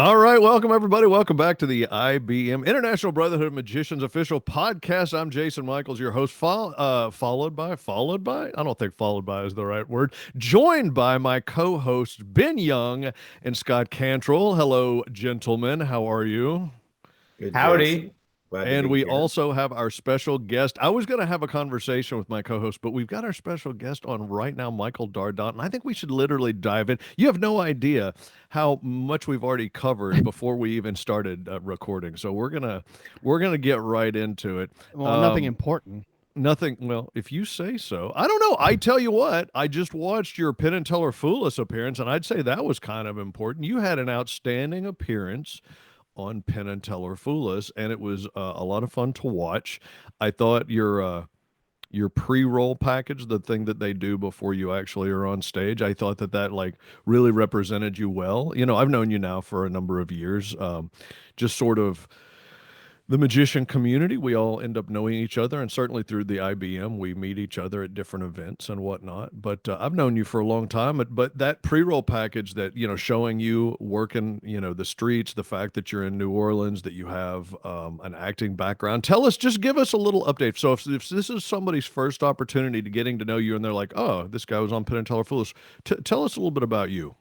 All right, welcome everybody. Welcome back to the I.B.M. International Brotherhood of Magicians official podcast. I'm Jason Michaels, your host. Followed by. I don't think followed by is the right word. Joined by my co-hosts Ben Young and Scott Cantrell. Hello, gentlemen. How are you? Good, Howdy. Jason. Glad to And be we here. also have our special guest. I was going to have a conversation with my co-host, but we've got our special guest on right now, Michael Dardant. And I think we should literally dive in. You have no idea how much we've already covered before we even started recording. So we're gonna get right into it. Well, nothing important. Nothing. Well, if you say so. I don't know. I tell you what. I just watched your Penn and Teller Fool Us appearance, and I'd say that was kind of important. You had an outstanding appearance on Penn and Teller Fool Us, and it was a lot of fun to watch. I thought your pre-roll package, the thing that they do before you actually are on stage, I thought that like really represented you well. You know, I've known you now for a number of years. Just sort of the magician community, we all end up knowing each other, and certainly through the I.B.M, we meet each other at different events and whatnot. But I've known you for a long time. But that pre-roll package that, showing you working, the streets, the fact that you're in New Orleans, that you have an acting background. Just give us a little update. So if this is somebody's first opportunity to getting to know you, and they're like, oh, this guy was on Penn and Teller Foolish, tell us a little bit about you.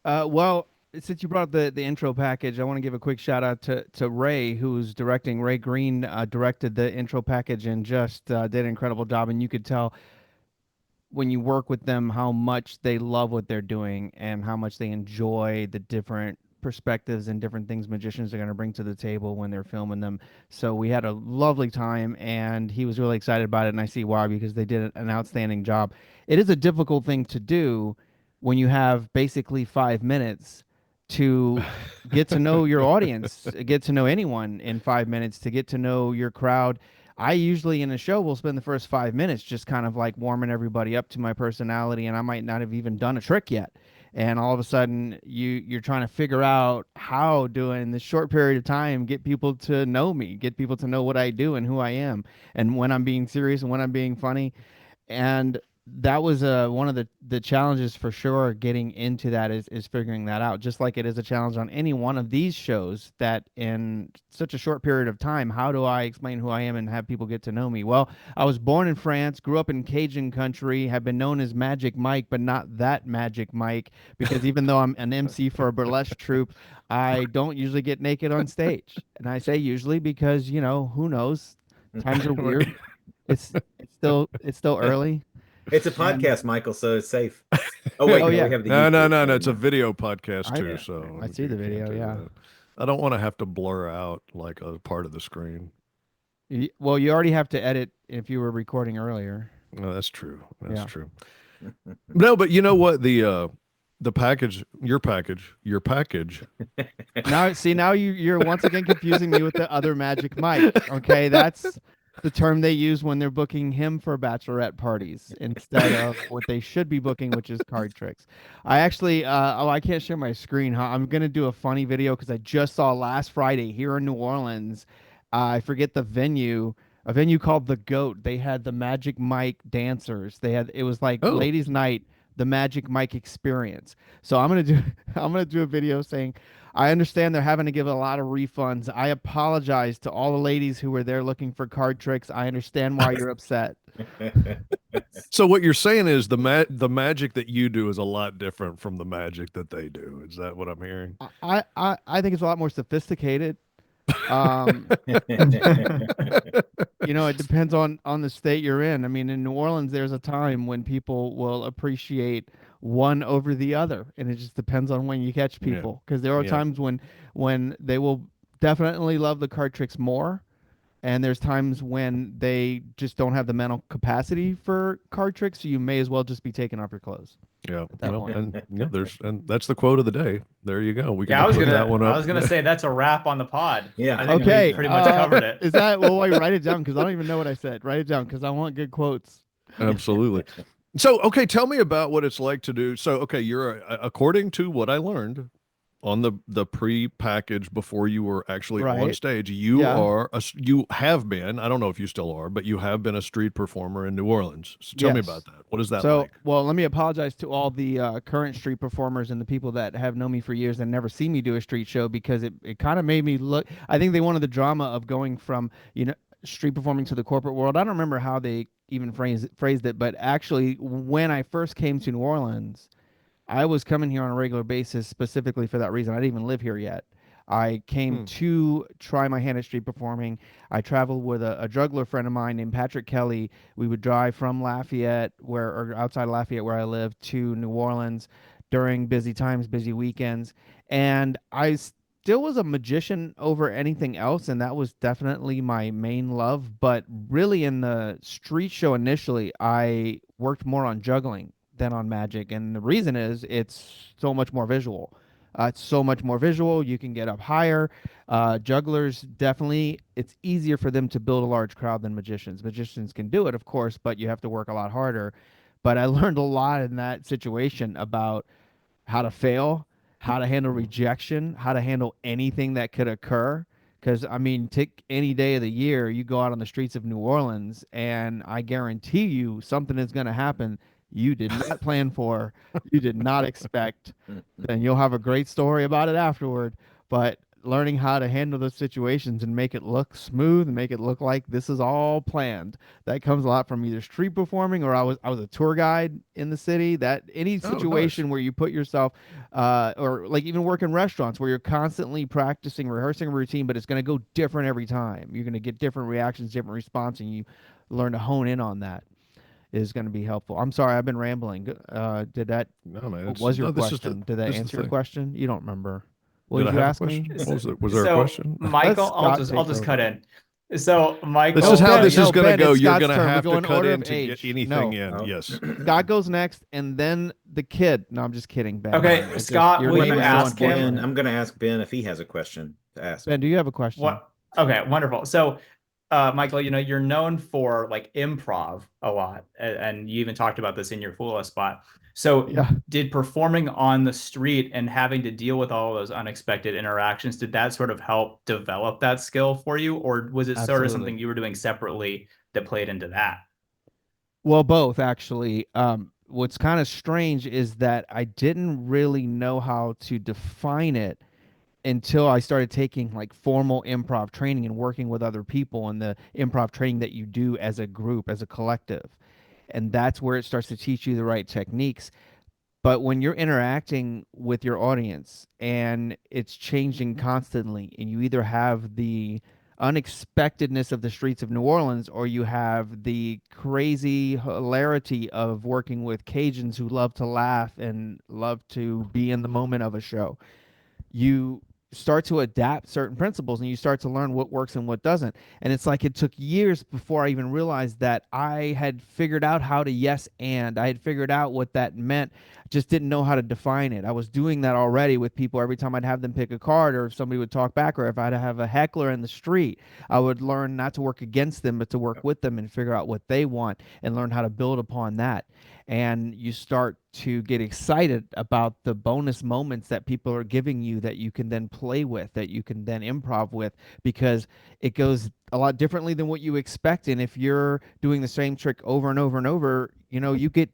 Well, since you brought up the intro package, I want to give a quick shout out to Ray, who's directing. Ray Green directed the intro package and just did an incredible job. And you could tell when you work with them how much they love what they're doing and how much they enjoy the different perspectives and different things magicians are going to bring to the table when they're filming them. So we had a lovely time, and he was really excited about it, and I see why, because they did an outstanding job. It is a difficult thing to do when you have basically 5 minutes to get to know your audience, get to know anyone in 5 minutes, to get to know your crowd. I usually in a show will spend the first 5 minutes just kind of like warming everybody up to my personality, and I might not have even done a trick yet. And all of a sudden you're trying to figure out how in this short period of time get people to know me, get people to know what I do and who I am, and when I'm being serious and when I'm being funny. And that was one of the challenges for sure. Getting into that is figuring that out, just like it is a challenge on any one of these shows, that in such a short period of time, how do I explain who I am and have people get to know me? Well, I was born in France, grew up in Cajun country, have been known as Magic Mike, but not that Magic Mike, because even though I'm an MC for a burlesque troupe, I don't usually get naked on stage. And I say usually because, who knows? Times are weird. It's still early. It's a podcast, Michael, so it's safe. Oh wait, Oh, yeah. we have the No, YouTube. it's a video podcast too. So I see the you can't video, do yeah. that. I don't want to have to blur out like a part of the screen. Well, you already have to edit if you were recording earlier. No, that's true. That's Yeah. true. No, but you know what? The package, your package. Now you're once again confusing me with the other Magic Mike. Okay, that's the term they use when they're booking him for bachelorette parties instead of what they should be booking, which is card tricks. I actually, I can't share my screen. Huh? I'm gonna do a funny video because I just saw last Friday here in New Orleans. I forget the venue. A venue called The Goat. They had the Magic Mike dancers. It was like Oh. ladies' night, the Magic Mike experience. So I'm gonna do a video saying, I understand they're having to give a lot of refunds. I apologize to all the ladies who were there looking for card tricks. I understand why you're upset. So what you're saying is the magic that you do is a lot different from the magic that they do. Is that what I'm hearing? I think it's a lot more sophisticated. It depends on the state you're in. I mean, in New Orleans, there's a time when people will appreciate one over the other, and it just depends on when you catch people. Because there are times when they will definitely love the card tricks more, and there's times when they just don't have the mental capacity for card tricks. So you may as well just be taking off your clothes. Yeah. that Well, point. and that's the quote of the day. There you go. We can Yeah, put that one up. I was gonna say that's a wrap on the pod. Yeah. I think Okay, we pretty much covered it. Is that well? I write it down because I don't even know what I said. Write it down because I want good quotes. Absolutely. So, okay, tell me about what it's like to do. So, okay, you're according to what I learned, on the pre-package before you were actually on Right. stage. You Yeah. are you have been, I don't know if you still are, but you have been a street performer in New Orleans. So tell me Yes. about that. What is that So, like? well, let me apologize to all the current street performers and the people that have known me for years and never see me do a street show, because it kind of made me look. I think they wanted the drama of going from, street performing to the corporate world. I don't remember how they even phrased it, but actually, when I first came to New Orleans, I was coming here on a regular basis specifically for that reason. I didn't even live here yet. I came Hmm. to try my hand at street performing. I traveled with a juggler friend of mine named Patrick Kelly. We would drive from Lafayette, or outside Lafayette, where I live, to New Orleans during busy times, busy weekends. And I still was a magician over anything else, and that was definitely my main love. But really, in the street show initially, I worked more on juggling than on magic. And the reason is it's so much more visual. It's so much more visual. You can get up higher. Jugglers, definitely, it's easier for them to build a large crowd than magicians. Magicians can do it, of course, but you have to work a lot harder. But I learned a lot in that situation about how to fail, how to handle rejection, how to handle anything that could occur. Because, I mean, take any day of the year, you go out on the streets of New Orleans, and I guarantee you something is going to happen you did not plan for, you did not expect. Then you'll have a great story about it afterward. But learning how to handle those situations and make it look smooth and make it look like this is all planned, that comes a lot from either street performing, or I was a tour guide in the city. That any Oh, nice. situation where you put yourself or like even work in restaurants where you're constantly practicing, rehearsing a routine, but it's going to go different every time. You're going to get different reactions, different response, and you learn to hone in on that is going to be helpful. I'm sorry, I've been rambling. Did that No, man. what was your No, this is question? Did that this is answer the your thing. question? You don't remember. What Did did I you have a ask me? question? Was there a So, question? Michael, Let I'll Scott just take cut over. in. So, Michael, This is how Ben, this is no, going to Ben, go. it's You're Scott's going to turn. We have go to in cut order in of to get age. anything No. in. Oh. Yes. Scott goes next, and then the kid. No, I'm just kidding, Ben. Okay, It's just- Scott, your will name you is so ask him? important. I'm going to ask Ben if he has a question to ask. Ben, do you have a question? What? Okay, wonderful. So, Michael, you're known for like improv a lot, and you even talked about this in your Fula spot. So, Yeah. did performing on the street and having to deal with all those unexpected interactions, did that sort of help develop that skill for you, or was it sort of Absolutely. something you were doing separately that played into that? Well, both actually. What's kind of strange is that I didn't really know how to define it until I started taking like formal improv training and working with other people and the improv training that you do as a group, as a collective. And that's where it starts to teach you the right techniques. But when you're interacting with your audience and it's changing constantly, and you either have the unexpectedness of the streets of New Orleans, or you have the crazy hilarity of working with Cajuns who love to laugh and love to be in the moment of a show, you start to adapt certain principles and you start to learn what works and what doesn't. And it's like it took years before I even realized that I had figured out how to yes and I had figured out what that meant. Just didn't know how to define it. I was doing that already with people every time I'd have them pick a card, or if somebody would talk back, or if I'd have a heckler in the street. I would learn not to work against them, but to work with them and figure out what they want and learn how to build upon that. And you start to get excited about the bonus moments that people are giving you that you can then play with, that you can then improv with, because it goes a lot differently than what you expect. And if you're doing the same trick over and over and over, you get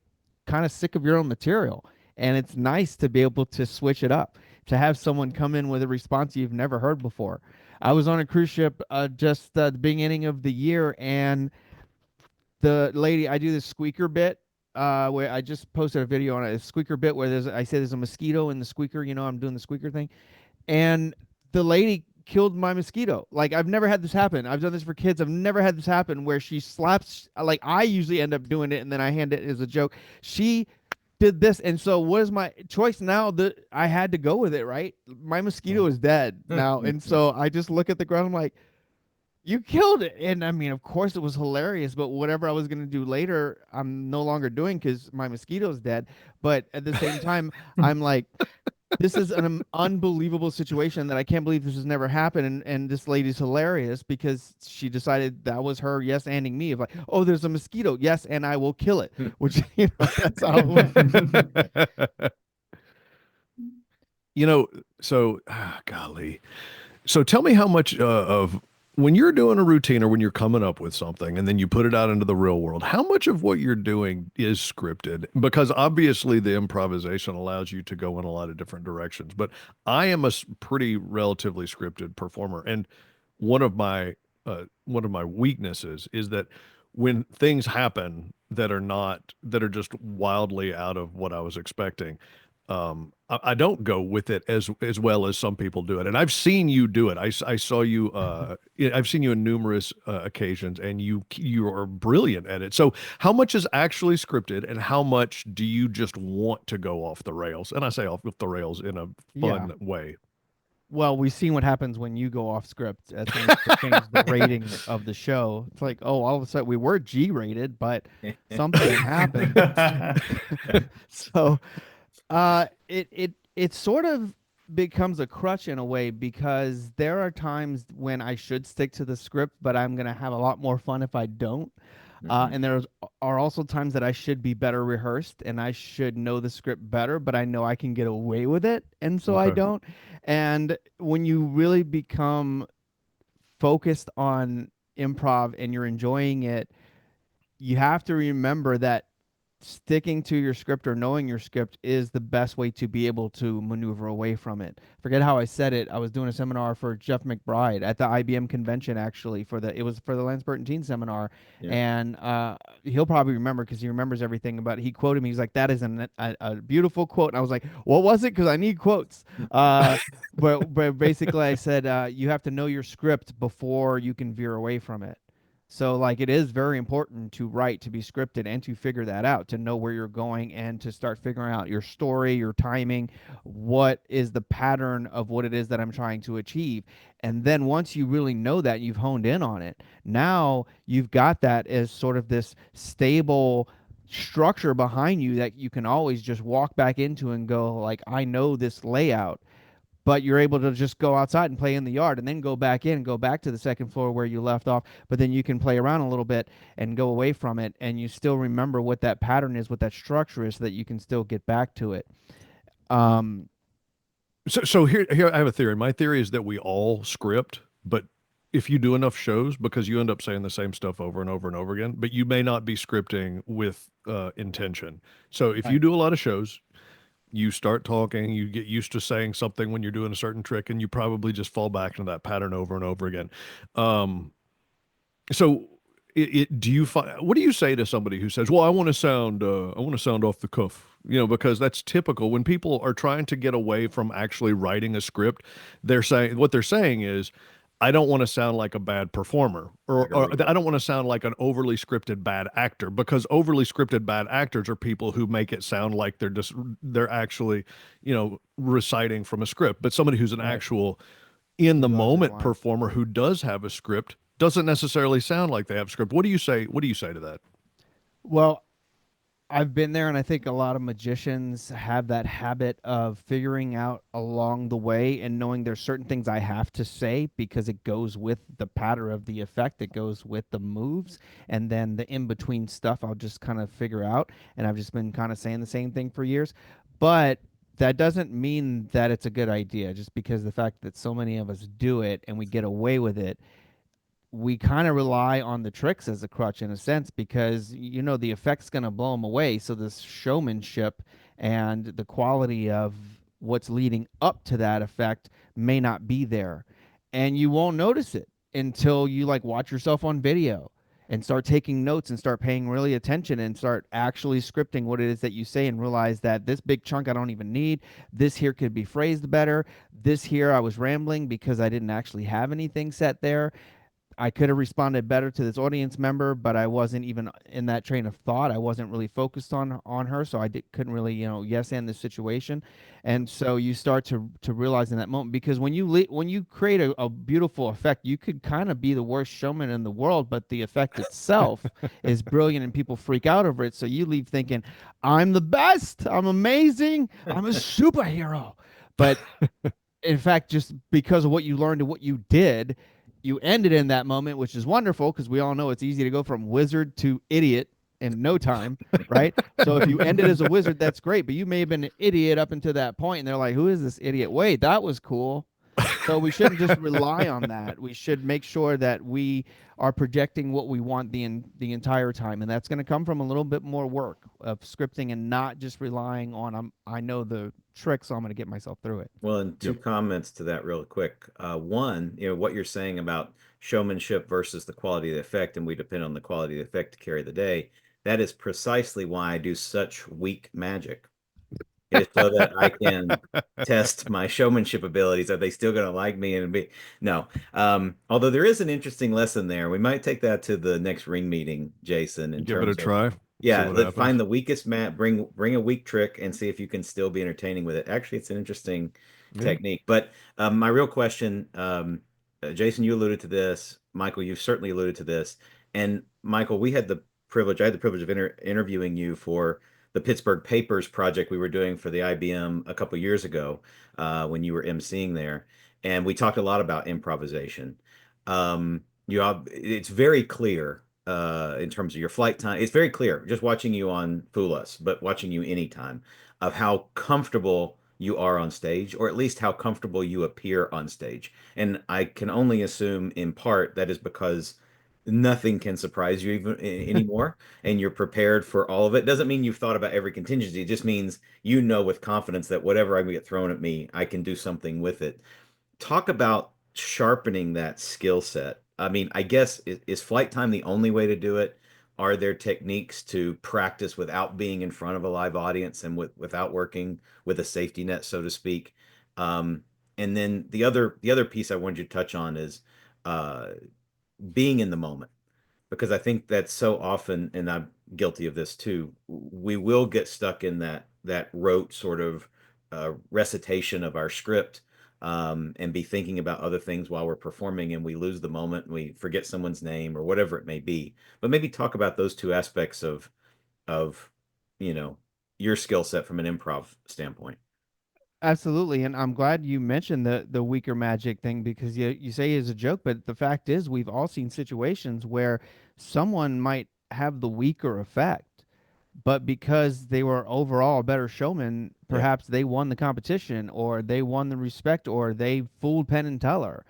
kind of sick of your own material. And it's nice to be able to switch it up, to have someone come in with a response you've never heard before. I was on a cruise ship just the beginning of the year, and the lady, I do this squeaker bit where I just posted a video on a squeaker bit where I say there's a mosquito in the squeaker. I'm doing the squeaker thing, and the lady killed my mosquito. Like, I've never had this happen. I've done this for kids. I've never had this happen where she slaps. Like, I usually end up doing it and then I hand it as a joke. She did this, and so what is my choice now? That I had to go with it, right? My mosquito is dead now, and so I just look at the ground. I'm like, you killed it. And I mean, of course it was hilarious, but whatever I was going to do later, I'm no longer doing because my mosquito's dead. But at the same time, I'm like, this is an unbelievable situation that I can't believe this has never happened. And this lady's hilarious because she decided that was her yes anding me of like, oh, there's a mosquito. Yes, and I will kill it. Which, that's how it went. You know, so golly. So tell me how much of when you're doing a routine or when you're coming up with something and then you put it out into the real world, how much of what you're doing is scripted? Because obviously the improvisation allows you to go in a lot of different directions. But I am a pretty relatively scripted performer, and one of my weaknesses is that when things happen that are just wildly out of what I was expecting, I don't go with it as well as some people do it. And I've seen you do it. I saw you. I've seen you in numerous occasions, and you are brilliant at it. So, how much is actually scripted, and how much do you just want to go off the rails? And I say off the rails in a Yeah. fun way. Well, we've seen what happens when you go off script. That's when we have to change the rating of the show. It's like, oh, all of a sudden we were G rated, but something happened. So it sort of becomes a crutch in a way, because there are times when I should stick to the script, but I'm gonna have a lot more fun if I don't. And there are also times that I should be better rehearsed and I should know the script better, but I know I can get away with it, and so I Okay. don't. And when you really become focused on improv and you're enjoying it, you have to remember that sticking to your script or knowing your script is the best way to be able to maneuver away from it. Forget how I said it. I was doing a seminar for Jeff McBride at the I.B.M convention, actually, it was for the Lance Burton Teen Seminar. Yeah. And he'll probably remember because he remembers everything about it. He quoted me. He's like, that is a beautiful quote. And I was like, what was it? Because I need quotes. But basically I said, you have to know your script before you can veer away from it. So, like, it is very important to write, to be scripted, and to figure that out, to know where you're going, and to start figuring out your story, your timing, what is the pattern of what it is that I'm trying to achieve. And then once you really know that, you've honed in on it. Now you've got that as sort of this stable structure behind you that you can always just walk back into and go, like, I know this layout. But you're able to just go outside and play in the yard, and then go back in and go back to the second floor where you left off. But then you can play around a little bit and go away from it, and you still remember what that pattern is, what that structure is, so that you can still get back to it. So here I have a theory. My theory is that we all script, but if you do enough shows, because you end up saying the same stuff over and over and over again, but you may not be scripting with intention. So if you Right. do a lot of shows, you start talking, you get used to saying something when you're doing a certain trick, and you probably just fall back into that pattern over and over again. Um, so do you find, what do you say to somebody who says, well, I want to sound off the cuff, because that's typical when people are trying to get away from actually writing a script. What they're saying is, I don't want to sound like a bad performer, or I don't want to sound like an overly scripted bad actor, because overly scripted bad actors are people who make it sound like they're actually, reciting from a script. But somebody who's an Right. actual in the Who has their moment lines. performer who does have a script doesn't necessarily sound like they have a script. What do you say? What do you say to that? Well, I've been there, and I think a lot of magicians have that habit of figuring out along the way and knowing there's certain things I have to say because it goes with the pattern of the effect, it goes with the moves, and then the in between stuff I'll just kind of figure out. And I've just been kind of saying the same thing for years. But that doesn't mean that it's a good idea, just because the fact that so many of us do it and we get away with it, we kind of rely on the tricks as a crutch in a sense, because the effect's going to blow them away, so this showmanship and the quality of what's leading up to that effect may not be there, and you won't notice it until you like watch yourself on video and start taking notes and start paying really attention and start actually scripting what it is that you say, and realize that this big chunk I don't even need, this here could be phrased better, this here I was rambling because I didn't actually have anything set there, I could have responded better to this audience member, but I wasn't even in that train of thought. I wasn't really focused on her, so couldn't really yes and the situation. And so you start to realize in that moment, because when you create a beautiful effect, you could kind of be the worst showman in the world, but the effect itself is brilliant and people freak out over it. So you leave thinking, I'm the best, I'm amazing, I'm a superhero. But in fact, just because of what you learned and what you did, you ended in that moment, which is wonderful, because we all know it's easy to go from wizard to idiot in no time, right? So if you ended as a wizard, that's great, but you may have been an idiot up until that point, and they're like, "Who is this idiot? Wait, that was cool." So we shouldn't just rely on that. We should make sure that we are projecting what we want the entire time, and that's going to come from a little bit more work of scripting and not just relying on I know the trick, so I'm going to get myself through it. Well, and two comments to that real quick. One, what you're saying about showmanship versus the quality of the effect, and we depend on the quality of the effect to carry the day. That is precisely why I do such weak magic. Is so that I can test my showmanship abilities. Are they still going to like me and be no? Although there is an interesting lesson there. We might take that to the next ring meeting, Jason, in Give it a terms of try. yeah, what let's find happens. the weakest mat, bring a weak trick and see if you can still be entertaining with it. Actually, it's an interesting Yeah. technique. But my real question, Jason, you alluded to this. Michael, you certainly alluded to this. And Michael, I had the privilege of interviewing you for the Pittsburgh Papers project we were doing for the IBM a couple years ago, when you were emceeing there. And we talked a lot about improvisation. It's very clear in terms of your flight time. It's very clear just watching you on Fool Us, but watching you anytime, of how comfortable you are on stage, or at least how comfortable you appear on stage. And I can only assume in part that is because nothing can surprise you even anymore, and you're prepared for all of it. Doesn't mean you've thought about every contingency. It just means you know with confidence that whatever I get thrown at me, I can do something with it. Talk about sharpening that skill set. I mean, I guess is flight time the only way to do it? Are there techniques to practice without being in front of a live audience and without working with a safety net, so to speak? Um, and then the other piece I wanted you to touch on is uh, being in the moment, because I think that's so often, and I'm guilty of this too. We will get stuck in that rote sort of recitation of our script, and be thinking about other things while we're performing, and we lose the moment, and we forget someone's name or whatever it may be. But maybe talk about those two aspects of you know your skill set from an improv standpoint. Absolutely, and I'm glad you mentioned the weaker magic thing because you say it's a joke, but the fact is we've all seen situations where someone might have the weaker effect, but because they were overall a better showman, Yeah, perhaps they won the competition or they won the respect or they fooled Penn and Teller.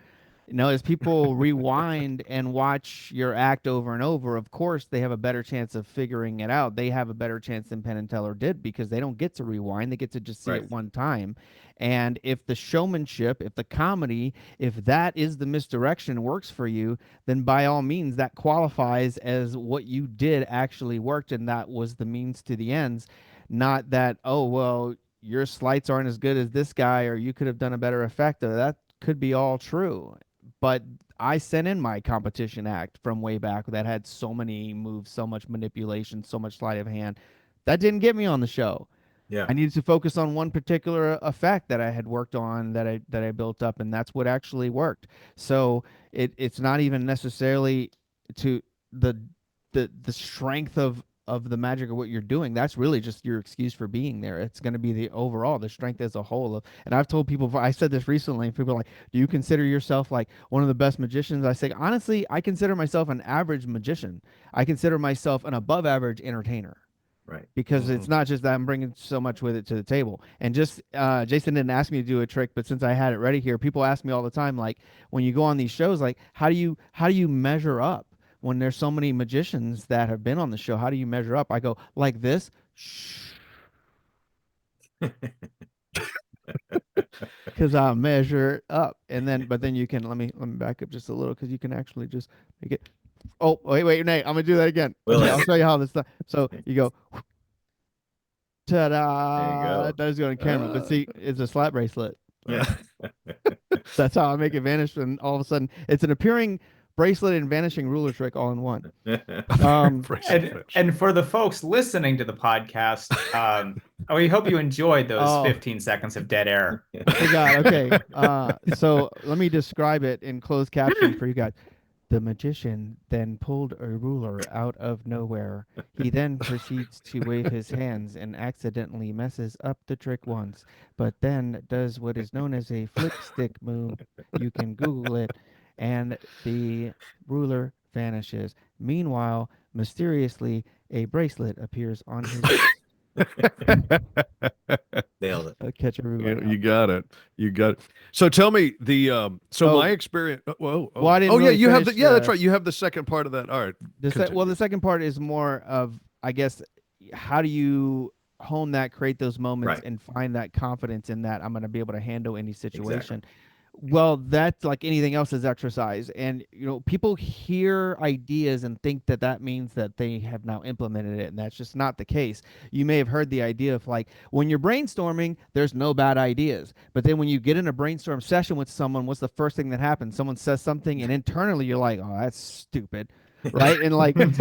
As people rewind and watch your act over and over, of course, they have a better chance of figuring it out. They have a better chance than Penn and Teller did because they don't get to rewind. They get to just see right. it one time. And if the showmanship, if the comedy, if that is the misdirection works for you, then by all means, that qualifies as what you did actually worked. And that was the means to the ends. Not that, oh, well, your slights aren't as good as this guy, or you could have done a better effect. That could be all true, but I sent in my competition act from way back that had so many moves, so much manipulation, so much sleight of hand. That didn't get me on the show. Yeah, I needed to focus on one particular effect that I had worked on that I built up, and that's what actually worked. So it's not even necessarily to the the strength of the magic of what you're doing. That's really just your excuse for being there. It's going to be the overall the strength as a whole of. And I've told people, I said this recently, and people are like, "Do you consider yourself like one of the best magicians?" I say, honestly, I consider myself an average magician. I consider myself an above average entertainer right. because Hmm. it's not just that I'm bringing so much with it to the table. And just Jason didn't ask me to do a trick, but since I had it ready here, people ask me all the time, like when you go on these shows, like how do you measure up when there's so many magicians that have been on the show? How do you measure up? I go like this, shh, because I measure up, and then but then you can let me back up just a little because you can actually just make it. Oh wait, Nate, I'm gonna do that again. Well, Okay, I'll show you how this stuff. So you go there you ta-da. go. That does go on camera, but see, it's a slap bracelet. Yeah. That's how I make it vanish, and all of a sudden, it's an appearing bracelet and vanishing ruler trick all in one. And for the folks listening to the podcast, we hope you enjoyed those 15 seconds of dead air. I forgot. Okay, so let me describe it in closed caption for you guys. The magician then pulled a ruler out of nowhere. He then proceeds to wave his hands and accidentally messes up the trick once, but then does what is known as a flip stick move. You can Google it, and the ruler vanishes. Meanwhile, Mysteriously, a bracelet appears on his wrist. Nailed it. That'll catch everybody You up. got it. You got it. So tell me so my Oh, experience. well, I didn't Oh yeah, really you have finish yeah, that's the right. You have the second part of that. All right, well, continue. the second part is more of, I guess, how do you hone that, create those moments, Right. and find that confidence in that I'm going to be able to handle any Exactly. situation. Well, that's like anything else is exercise. And, people hear ideas and think that that means that they have now implemented it. And that's just not the case. You may have heard the idea of like when you're brainstorming, there's no bad ideas. But then when you get in a brainstorm session with someone, what's the first thing that happens? Someone says something, and internally you're like, oh, that's stupid. Right. And like, you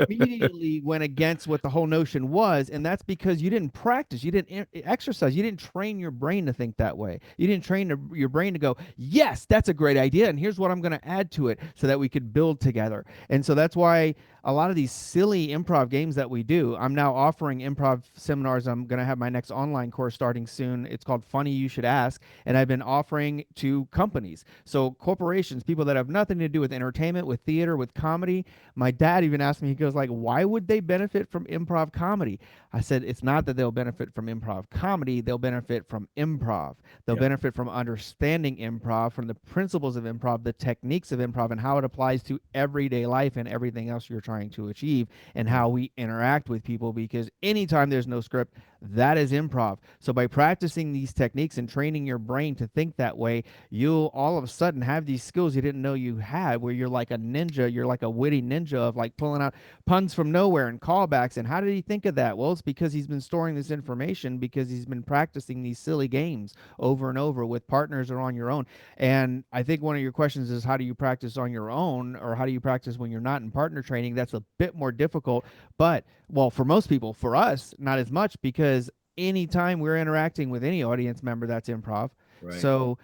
immediately went against what the whole notion was, and that's because you didn't practice, you didn't exercise, you didn't train your brain to think that way. You didn't train your brain to go, yes, that's a great idea, and here's what I'm going to add to it so that we could build together. And so that's why a lot of these silly improv games that we do, I'm now offering improv seminars. I'm going to have my next online course starting soon. It's called Funny You Should Ask, and I've been offering to companies, so corporations, people that have nothing to do with entertainment, with theater, with comedy. My dad even asked me, he goes like, why would they benefit from improv comedy? I said, it's not that they'll benefit from improv comedy, they'll benefit from improv. They'll Yeah. benefit from understanding improv, from the principles of improv, the techniques of improv, and how it applies to everyday life and everything else you're trying to achieve, and how we interact with people. Because anytime there's no script, that is improv. So by practicing these techniques and training your brain to think that way, you'll all of a sudden have these skills you didn't know you had, where you're like a ninja, you're like a witty ninja of like pulling out puns from nowhere and callbacks. And how did he think of that? Well, it's because he's been storing this information, because he's been practicing these silly games over and over with partners or on your own. And I think one of your questions is, how do you practice on your own, or how do you practice when you're not in partner training? That's a bit more difficult, but well, for most people, for us, not as much, because anytime we're interacting with any audience member, that's improv. Right. So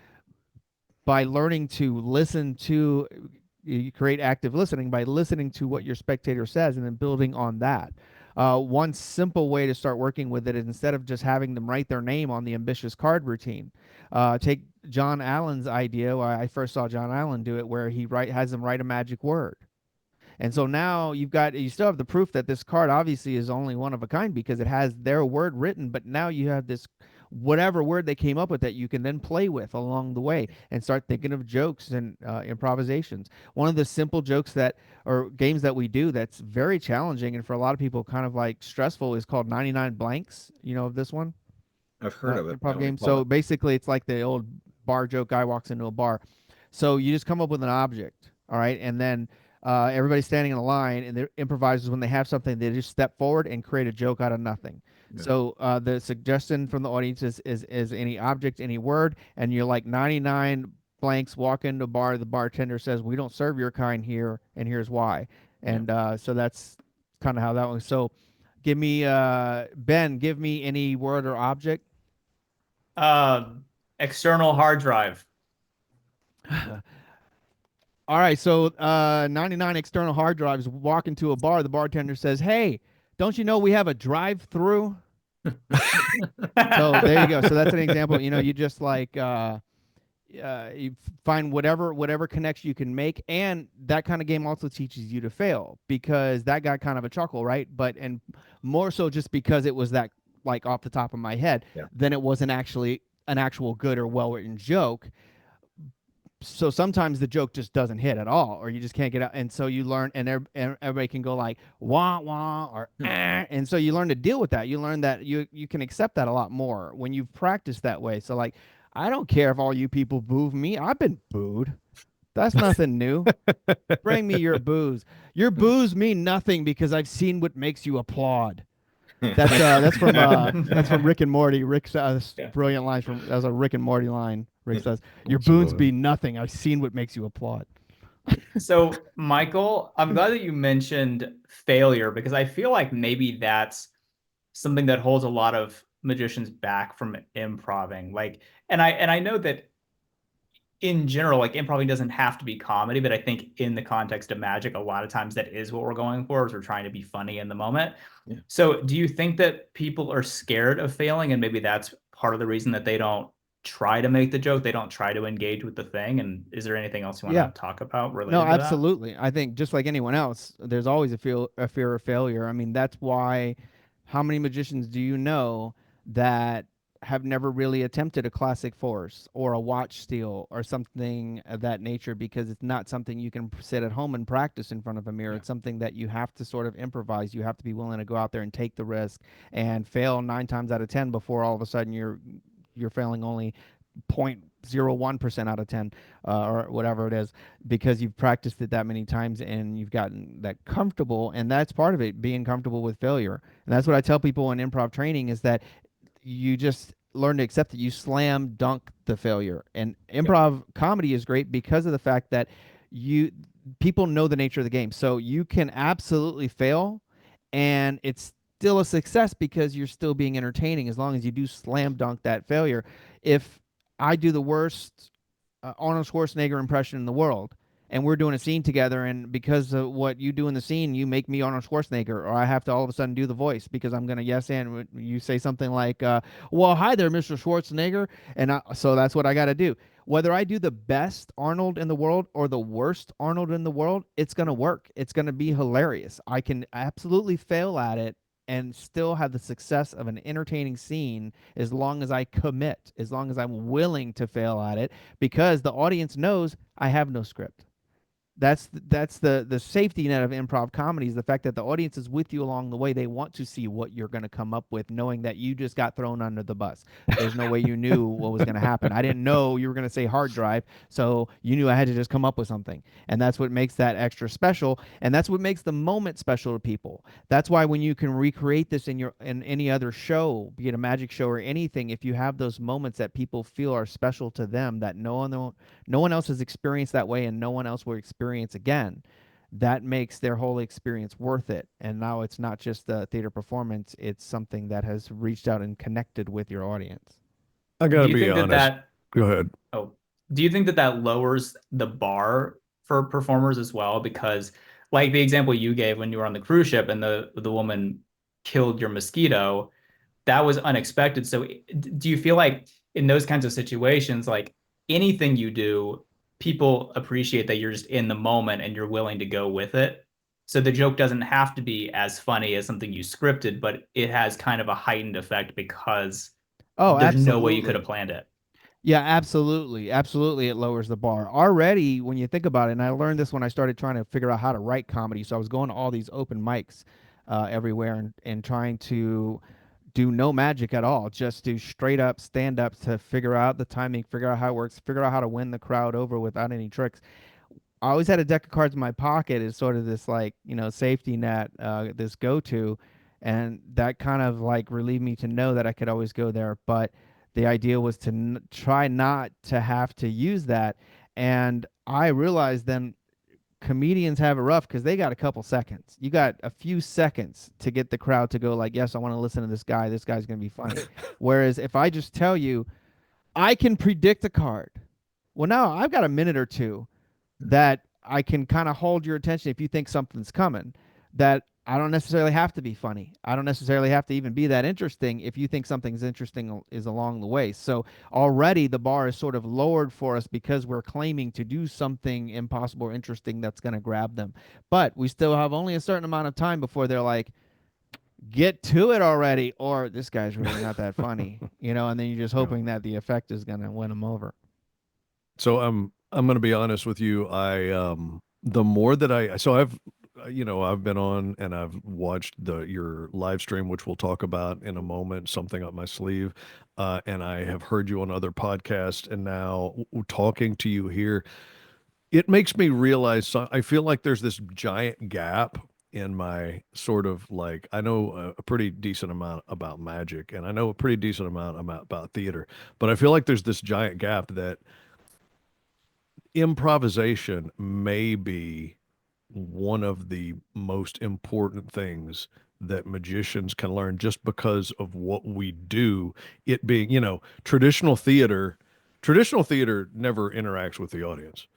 by learning to listen to, you create active listening by listening to what your spectator says and then building on that. One simple way to start working with it is, instead of just having them write their name on the ambitious card routine, take John Allen's idea. I first saw John Allen do it, where he has them write a magic word. And so now you still have the proof that this card obviously is only one of a kind, because it has their word written, but now you have this whatever word they came up with that you can then play with along the way and start thinking of jokes and improvisations. One of the simple jokes that, or games that we do, that's very challenging and for a lot of people kind of like stressful, is called 99 blanks. You know of this one? I've heard of it. I Improv don't game. recall So it. basically, it's like the old bar joke: guy walks into a bar. So you just come up with an object, all right, and then everybody's standing in a line, and the improvisers, when they have something, they just step forward and create a joke out of nothing. Yeah. So the suggestion from the audience is any object, any word, and you're like 99 blanks walk into a bar. The bartender says, "We don't serve your kind here, and here's why." And so that's kind of how that one. So give me Ben, give me any word or object. External hard drive. All right, so 99 external hard drives walk into a bar. The bartender says, "Hey, don't you know we have a drive-through?" So there you go. So that's an example. You just like you find whatever connection you can make, and that kind of game also teaches you to fail, because that got kind of a chuckle, right? But and more so just because it was that like off the top of my head, Yeah. then it wasn't actually an actual good or well-written joke. So sometimes the joke just doesn't hit at all, or you just can't get out, and so you learn, and everybody can go like wah wah or and so you learn to deal with that. You learn that you can accept that a lot more when you've practiced that way. So like, I don't care if all you people boo me. I've been booed. That's nothing new. Bring me your boos. Your boos mean nothing, because I've seen what makes you applaud. That's from Rick and Morty. Rick's brilliant line from, that was a Rick and Morty line. Rick says, "Your boons be nothing. I've seen what makes you applaud." So, Michael, I'm glad that you mentioned failure, because I feel like maybe that's something that holds a lot of magicians back from improving. Like, and I know that in general, like improv doesn't have to be comedy, but I think in the context of magic, a lot of times that is what we're going for, is we're trying to be funny in the moment. Yeah. So do you think that people are scared of failing, and maybe that's part of the reason that they don't try to make the joke. They don't try to engage with the thing. And is there anything else you want Yeah. to talk about No, related to that? absolutely. I think just like anyone else, there's always a fear of failure. I mean, that's why how many magicians do you know that have never really attempted a classic force or a watch steal or something of that nature because it's not something you can sit at home and practice in front of a mirror. Yeah. It's something that you have to sort of improvise. You have to be willing to go out there and take the risk and fail 9 times out of 10 before all of a sudden you're failing only 0.01% out of 10 or whatever it is because you've practiced it that many times and you've gotten that comfortable, and that's part of it, being comfortable with failure. And that's what I tell people in improv training is that you just learn to accept that you slam dunk the failure. And Yep. improv comedy is great because of the fact that you people know the nature of the game, so you can absolutely fail and it's still a success because you're still being entertaining as long as you do slam dunk that failure. If I do the worst Arnold Schwarzenegger impression in the world, and we're doing a scene together, and because of what you do in the scene, you make me Arnold Schwarzenegger, or I have to all of a sudden do the voice because I'm gonna yes and you say something like, "Well, hi there, Mr. Schwarzenegger," and so that's what I got to do. Whether I do the best Arnold in the world or the worst Arnold in the world, it's gonna work. It's gonna be hilarious. I can absolutely fail at it and still have the success of an entertaining scene as long as I commit, as long as I'm willing to fail at it, because the audience knows I have no script. That's the safety net of improv comedy is the fact that the audience is with you along the way. They want to see what you're going to come up with, knowing that you just got thrown under the bus. There's no way you knew what was going to happen. I didn't know you were going to say hard drive, so you knew I had to just come up with something. And that's what makes that extra special, and that's what makes the moment special to people. That's why when you can recreate this in any other show, be it a magic show or anything, if you have those moments that people feel are special to them that no one else has experienced that way and no one else will experience again, that makes their whole experience worth it. And now it's not just a theater performance, it's something that has reached out and connected with your audience. I Do gotta you be think that honest. that Go ahead. Oh, do you think that that lowers the bar for performers as well? Because, like the example you gave when you were on the cruise ship and the woman killed your mosquito, that was unexpected. So, do you feel like in those kinds of situations, like anything you do, people appreciate that you're just in the moment and you're willing to go with it? So the joke doesn't have to be as funny as something you scripted, but it has kind of a heightened effect because Oh, there's no way you could absolutely. have planned it. Yeah, absolutely. Absolutely, it lowers the bar. Already, when you think about it, and I learned this when I started trying to figure out how to write comedy. So I was going to all these open mics everywhere and trying to do no magic at all, just do straight up stand up to figure out the timing, figure out how it works, figure out how to win the crowd over without any tricks. I always had a deck of cards in my pocket as sort of this like safety net, this go to, and that kind of like relieved me to know that I could always go there. But the idea was to try not to have to use that, and I realized then comedians have it rough because they got a couple seconds. You got a few seconds to get the crowd to go like, yes, I want to listen to this guy. This guy's gonna be funny. Whereas if I just tell you I can predict a card, well, now I've got a minute or two that I can kind of hold your attention if you think something's coming. That I don't necessarily have to be funny. I don't necessarily have to even be that interesting if you think something's interesting is along the way. So already the bar is sort of lowered for us because we're claiming to do something impossible or interesting that's going to grab them. But we still have only a certain amount of time before they're like, get to it already, or this guy's really not that funny, and then you're just Yeah. hoping that the effect is going to win them over. So I'm going to be honest with you. The more that I've been on and I've watched your live stream, which we'll talk about in a moment, something up my sleeve, and I have heard you on other podcasts, and now talking to you here, it makes me realize I feel like there's this giant gap in my sort of like I know a pretty decent amount about magic, and I know a pretty decent amount about theater, but I feel like there's this giant gap that improvisation may be one of the most important things that magicians can learn just because of what we do. It being, traditional theater never interacts with the audience.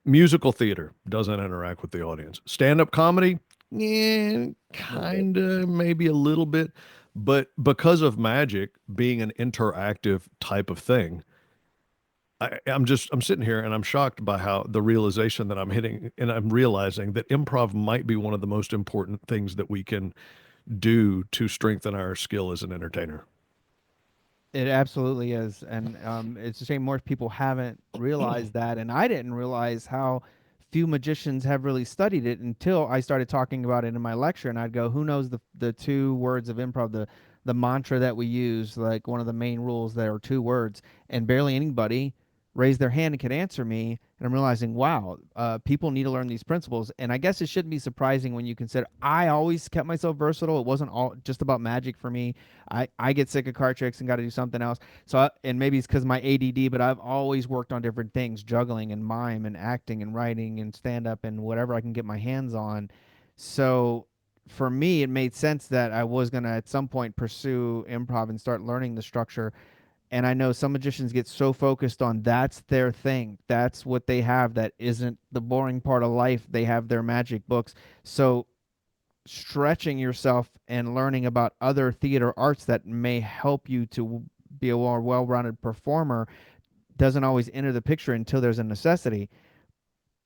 Musical theater doesn't interact with the audience. Stand-up comedy, yeah, A little bit. kind of, maybe a little bit. But because of magic being an interactive type of thing, I'm sitting here and I'm shocked by how the realization that I'm hitting, and I'm realizing that improv might be one of the most important things that we can do to strengthen our skill as an entertainer. It absolutely is, and it's a shame more people haven't realized that, and I didn't realize how few magicians have really studied it until I started talking about it in my lecture, and I'd go, "Who knows the two words of improv, the mantra that we use, like one of the main rules that are two words?" And barely anybody raised their hand and could answer me, and I'm realizing, wow, people need to learn these principles, and I guess it shouldn't be surprising when you consider I always kept myself versatile. It wasn't all just about magic for me. I get sick of card tricks and got to do something else. And maybe it's because my ADD, but I've always worked on different things, juggling and mime and acting and writing and stand up and whatever I can get my hands on. So for me, it made sense that I was going to at some point pursue improv and start learning the structure. And I know some magicians get so focused on that's their thing. That's what they have. That isn't the boring part of life. They have their magic books. So stretching yourself and learning about other theater arts that may help you to be a more well-rounded performer doesn't always enter the picture until there's a necessity.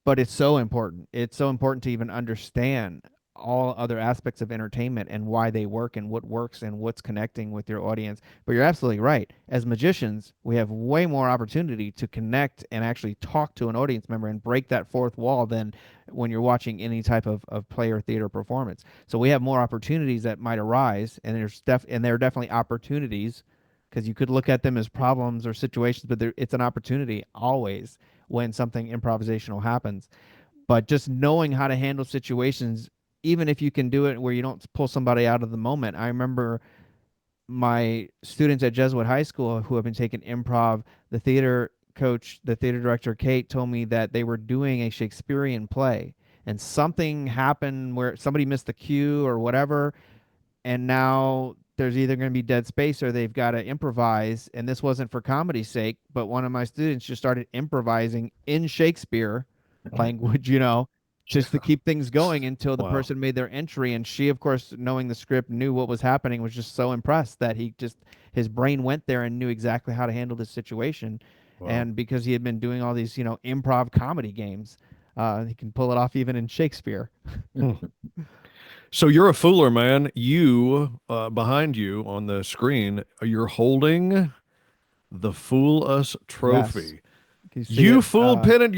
But it's so important. It's so important to even understand all other aspects of entertainment and why they work and what works and what's connecting with your audience. But you're absolutely right. As magicians, we have way more opportunity to connect and actually talk to an audience member and break that fourth wall than when you're watching any type of play or theater performance. So we have more opportunities that might arise, and there are definitely opportunities because you could look at them as problems or situations, but it's an opportunity always when something improvisational happens. But just knowing how to handle situations, even if you can do it where you don't pull somebody out of the moment. I remember my students at Jesuit High School who have been taking improv, the theater coach, the theater director, Kate, told me that they were doing a Shakespearean play and something happened where somebody missed the cue or whatever, and now there's either going to be dead space or they've got to improvise. And this wasn't for comedy's sake, but one of my students just started improvising in Shakespeare language, just to keep things going until the Wow. person made their entry. And she, of course, knowing the script, knew what was happening, was just so impressed that his brain went there and knew exactly how to handle this situation. Wow. And because he had been doing all these, improv comedy games, he can pull it off even in Shakespeare. So you're a fooler, man. You, behind you on the screen, you're holding the Fool Us trophy. Can see You it? fooled Penn and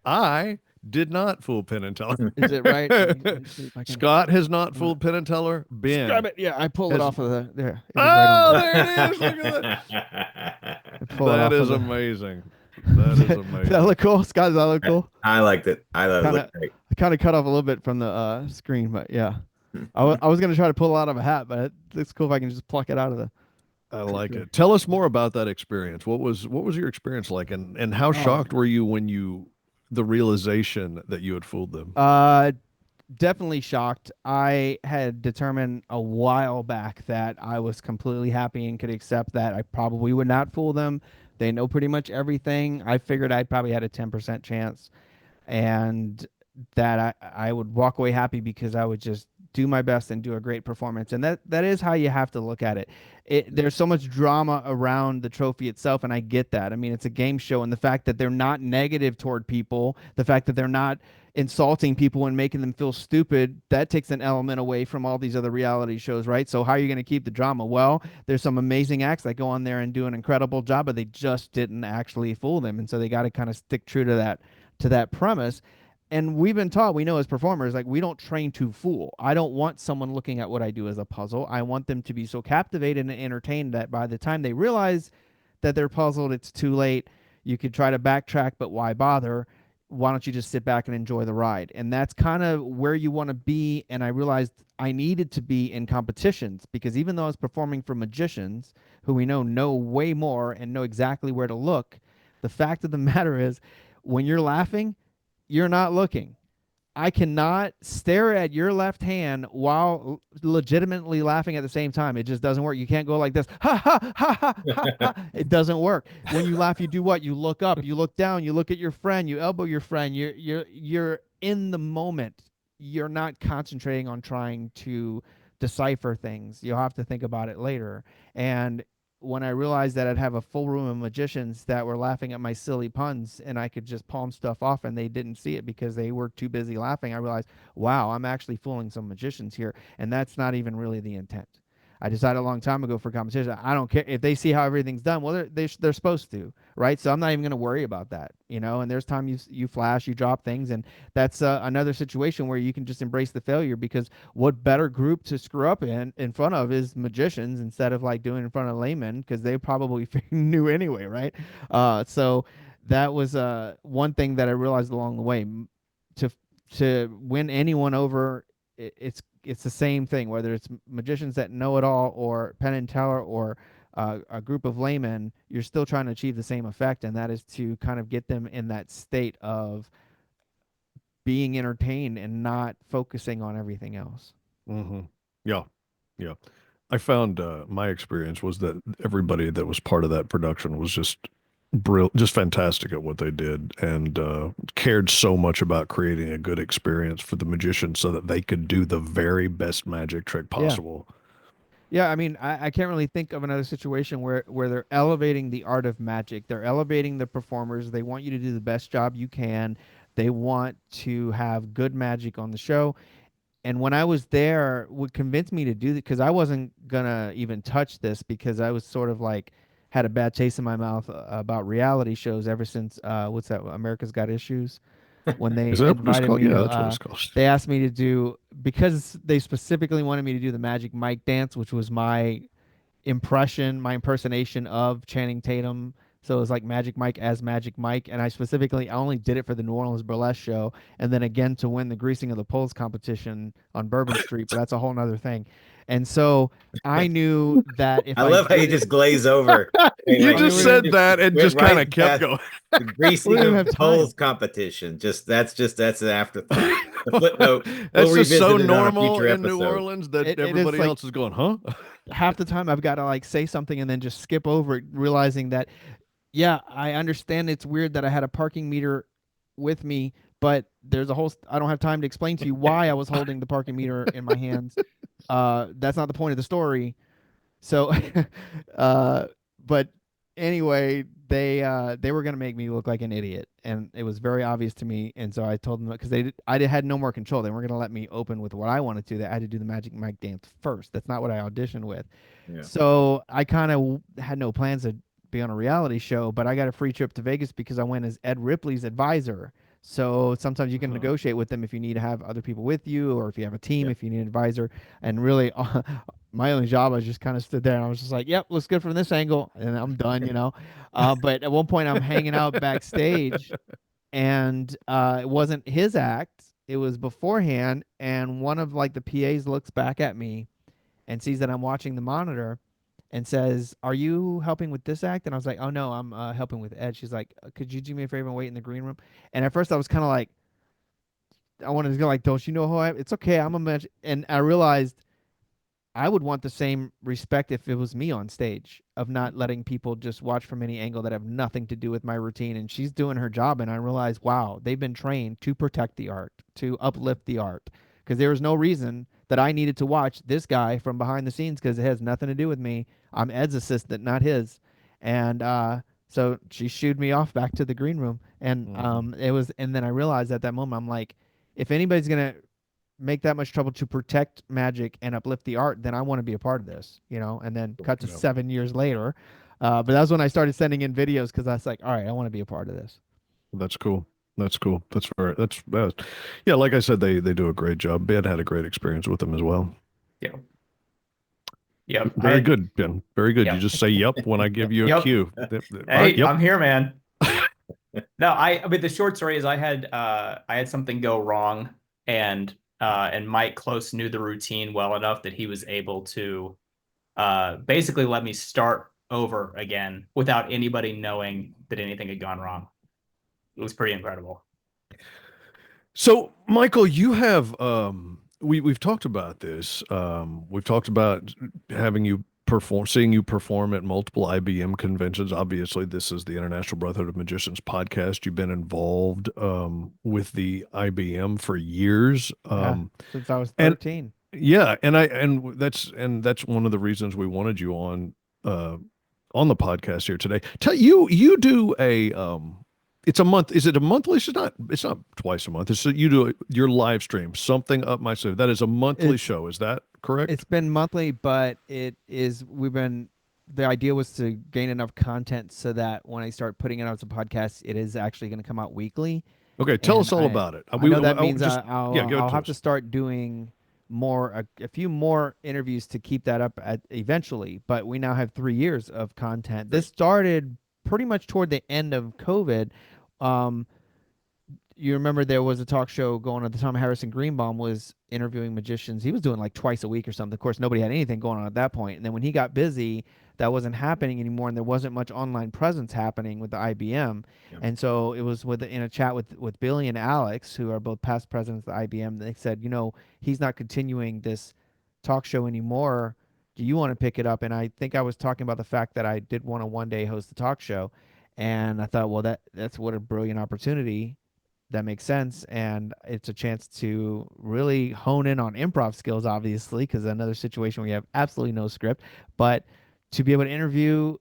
I did not fool Penn and Teller. Is it right? Let me see if I can Scott has not fooled Penn and Teller. Ben. grab it. Yeah, I pulled it has- off of there. It was Oh, right on there it is. Look at I that. pull it off That of is the- amazing. That is Does amazing. that look cool? Scott, does that look cool? I liked it. I thought it Kinda- looked great. I kind of cut off a little bit from the screen, but yeah. I was going to try to pull it out of a hat, but it's cool if I can just pluck it out of the... I like it. Tell us more about that experience. What was your experience like, and how shocked were you when the realization that you had fooled them? Definitely shocked. I had determined a while back that I was completely happy and could accept that I probably would not fool them. They know pretty much everything. I figured I probably had a 10% chance, and that I would walk away happy because I would just do my best and do a great performance. And that is how you have to look at it. There's so much drama around the trophy itself, and I get that. I mean, it's a game show, and the fact that they're not negative toward people, the fact that they're not insulting people and making them feel stupid, that takes an element away from all these other reality shows, right? So how are you going to keep the drama? Well, there's some amazing acts that go on there and do an incredible job, but they just didn't actually fool them. And so they got to kind of stick true to that premise. And we've been taught, we know as performers, like, we don't train to fool. I don't want someone looking at what I do as a puzzle. I want them to be so captivated and entertained that by the time they realize that they're puzzled, it's too late. You could try to backtrack, but why bother? Why don't you just sit back and enjoy the ride? And that's kind of where you want to be. And I realized I needed to be in competitions, because even though I was performing for magicians who we know way more and know exactly where to look, the fact of the matter is, when you're laughing, you're not looking. I cannot stare at your left hand while legitimately laughing at the same time. It just doesn't work. You can't go like this. Ha ha ha ha ha ha. It doesn't work. When you laugh, you do what? You look up, you look down, you look at your friend, you elbow your friend. You're in the moment. You're not concentrating on trying to decipher things. You'll have to think about it later. And when I realized that I'd have a full room of magicians that were laughing at my silly puns and I could just palm stuff off and they didn't see it because they were too busy laughing, I realized, wow, I'm actually fooling some magicians here. And that's not even really the intent. I decided a long time ago for competition. I don't care if they see how everything's done. Well, they're supposed to, right? So I'm not even going to worry about that, you know. And there's time you flash, you drop things, and that's another situation where you can just embrace the failure, because what better group to screw up in front of is magicians instead of like doing it in front of laymen, because they probably knew anyway, right? So that was one thing that I realized along the way. To to win anyone over, it's the same thing, whether it's magicians that know it all or Penn and Teller or a group of laymen. You're still trying to achieve the same effect, and that is to kind of get them in that state of being entertained and not focusing on everything else. Mm-hmm. Yeah. Yeah. I found my experience was that everybody that was part of that production was just just fantastic at what they did, and cared so much about creating a good experience for the magician so that they could do the very best magic trick Yeah. possible. Yeah, I mean, I can't really think of another situation where they're elevating the art of magic. They're elevating the performers. They want you to do the best job you can. They want to have good magic on the show. And when I was there, what convinced me to do that, because I wasn't gonna even touch this because I was sort of like had a bad taste in my mouth about reality shows ever since what's that? America's Got Issues. When they Is that what it's invited called? me Yeah, to, that's what it's called. they asked me to do, because they specifically wanted me to do the Magic Mike dance, which was my impersonation of Channing Tatum. So it was like Magic Mike as Magic Mike, and I only did it for the New Orleans burlesque show, and then again to win the greasing of the poles competition on Bourbon Street. But that's a whole nother thing. And so I knew that if I I love how you did just glaze over. Wait, You like I mean, just we said didn't, that and went just kind of right kept past going. the we greasing didn't of have time. poles competition. That's an afterthought. The footnote. We'll That's just so revisit it on a normal future in New episode. Orleans that It is everybody like else is going, huh? half the time I've got to like say something and then just skip over it, realizing that, yeah, I understand it's weird that I had a parking meter with me, but there's a whole, I don't have time to explain to you why I was holding the parking meter in my hands. That's not the point of the story. So, uh, but anyway, they were gonna make me look like an idiot, and it was very obvious to me. And so I told them, because I had no more control. They weren't gonna let me open with what I wanted to. That I had to do the Magic Mike dance first. That's not what I auditioned with. Yeah. So I kind of had no plans to be on a reality show, but I got a free trip to Vegas because I went as Ed Ripley's advisor. So sometimes you can Uh-huh. negotiate with them if you need to have other people with you, or if you have a team, Yeah. if you need an advisor. And really, my only job, I just kind of stood there and I was just like, "Yep, looks good from this angle," and I'm done, you know. But at one point, I'm hanging out backstage, and it wasn't his act; it was beforehand. And one of like the PAs looks back at me and sees that I'm watching the monitor, and says, "Are you helping with this act?" And I was like, "Oh no, I'm helping with Ed." She's like, "Could you do me a favor and wait in the green room?" And at first, I was kind of like, I wanted to go like, "Don't you know who I am? It's okay, I'm a match." And I realized I would want the same respect if it was me on stage, of not letting people just watch from any angle that have nothing to do with my routine. And she's doing her job, and I realized, wow, they've been trained to protect the art, to uplift the art, because there was no reason that I needed to watch this guy from behind the scenes, because it has nothing to do with me. I'm Ed's assistant, not his. And so she shooed me off back to the green room, and it was. And then I realized at that moment, I'm like, if anybody's gonna make that much trouble to protect magic and uplift the art, then I want to be a part of this, you know. And then cut to Yeah. 7 years later, but that's when I started sending in videos, because I was like, all right, I want to be a part of this. That's cool. That's cool. That's very, yeah, like I said, they do a great job. Ben had a great experience with them as well. Yep. Yep. Very good, Ben. Very good. You Yep. just say yep when I give you a Yep. cue. All right, Hey, yep. I'm here, man. No, I mean the short story is I had something go wrong, and Mike Close knew the routine well enough that he was able to basically let me start over again without anybody knowing that anything had gone wrong. It was pretty incredible. So, Michael, you have we've talked about this. We've talked about having you perform, seeing you perform at multiple IBM conventions. Obviously, this is the International Brotherhood of Magicians podcast. You've been involved with the IBM for years. Yeah, since I was And 13. Yeah, and that's one of the reasons we wanted you uh on the podcast here today. Tell you do a it's a month. Is it a monthly? It's not twice a month. You do your live stream, something up my sleeve. That is a monthly It's show. Is that correct? it's been monthly, but we've been the idea was to gain enough content so that when I start putting it out as a podcast, it is actually going to come out weekly. Okay, tell And us all about it. I know that means Just yeah, give it I'll to have to us. start doing a few more interviews to keep that up at eventually. But we now have 3 years of content. This Great. started pretty much toward the end of COVID. Um, you remember there was a talk show going at the time. Harrison Greenbaum was interviewing magicians. He was doing like twice a week or something. Of course, nobody had anything going on at that point. And then when he got busy, that wasn't happening anymore, and there wasn't much online presence happening with the IBM. Yeah. And so it was in a chat with Billy and Alex, who are both past presidents of the IBM. They said, he's not continuing this talk show anymore. Do you want to pick it up? And I think I was talking about the fact that I did want to one day host the talk show, and I thought, well, that's what a brilliant opportunity. That makes sense, and it's a chance to really hone in on improv skills, obviously, because another situation where you have absolutely no script, but to be able to interview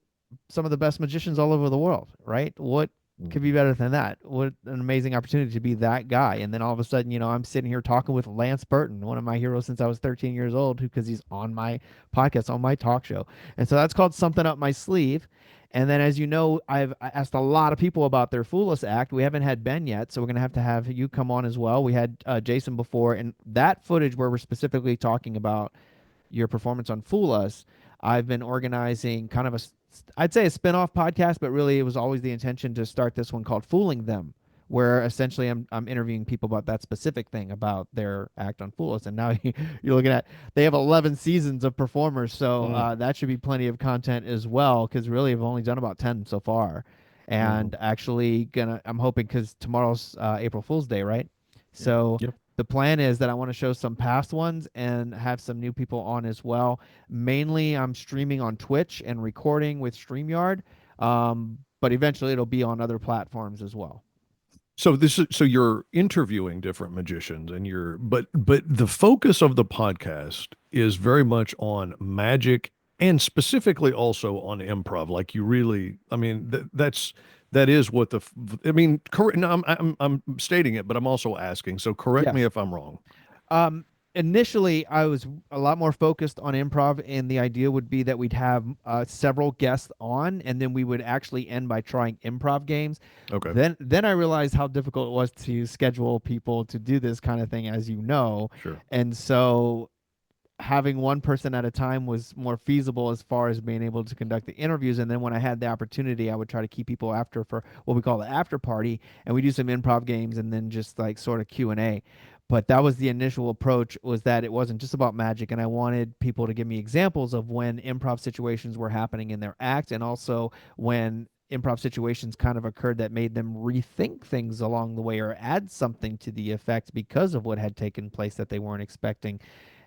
some of the best magicians all over the world, right? What could be Mhm. better than that? What an amazing opportunity to be that guy. And then all of a sudden, I'm sitting here talking with Lance Burton, one of my heroes since I was 13 years old, because he's on my podcast, on my talk show. And so that's called Something Up My Sleeve. And then, as you know, I asked a lot of people about their Fool Us act. We haven't had Ben yet, so we're going to have you come on as well. We had Jason before, and that footage where we're specifically talking about your performance on Fool Us, I've been organizing kind of I'd say a spin-off podcast, but really it was always the intention to start this one called Fooling Them, where essentially I'm interviewing people about that specific thing about their act on Fool Us. And now you're looking at, they have 11 seasons of performers, so Mm. that should be plenty of content as well, because really I've only done about 10 so far. Mhm. And actually I'm hoping, because tomorrow's April Fool's Day, right? Yeah. So Yep. the plan is that I want to show some past ones and have some new people on as well. Mainly, I'm streaming on Twitch and recording with StreamYard, but eventually it'll be on other platforms as well. So you're interviewing different magicians, and but the focus of the podcast is very much on magic, and specifically also on improv. Like, you really, I mean, that is what I mean, correct. No, I'm stating it, but I'm also asking. So correct me Yes. if I'm wrong. Um, Initially, I was a lot more focused on improv, and the idea would be that we'd have several guests on, and then we would actually end by trying improv games. Okay. Then I realized how difficult it was to schedule people to do this kind of thing, as you know, Sure. and so having one person at a time was more feasible as far as being able to conduct the interviews. And then when I had the opportunity, I would try to keep people after for what we call the after party, and we do some improv games and then just like sort of Q&A. But that was the initial approach, was that it wasn't just about magic, and I wanted people to give me examples of when improv situations were happening in their act, and also when improv situations kind of occurred that made them rethink things along the way or add something to the effect because of what had taken place that they weren't expecting.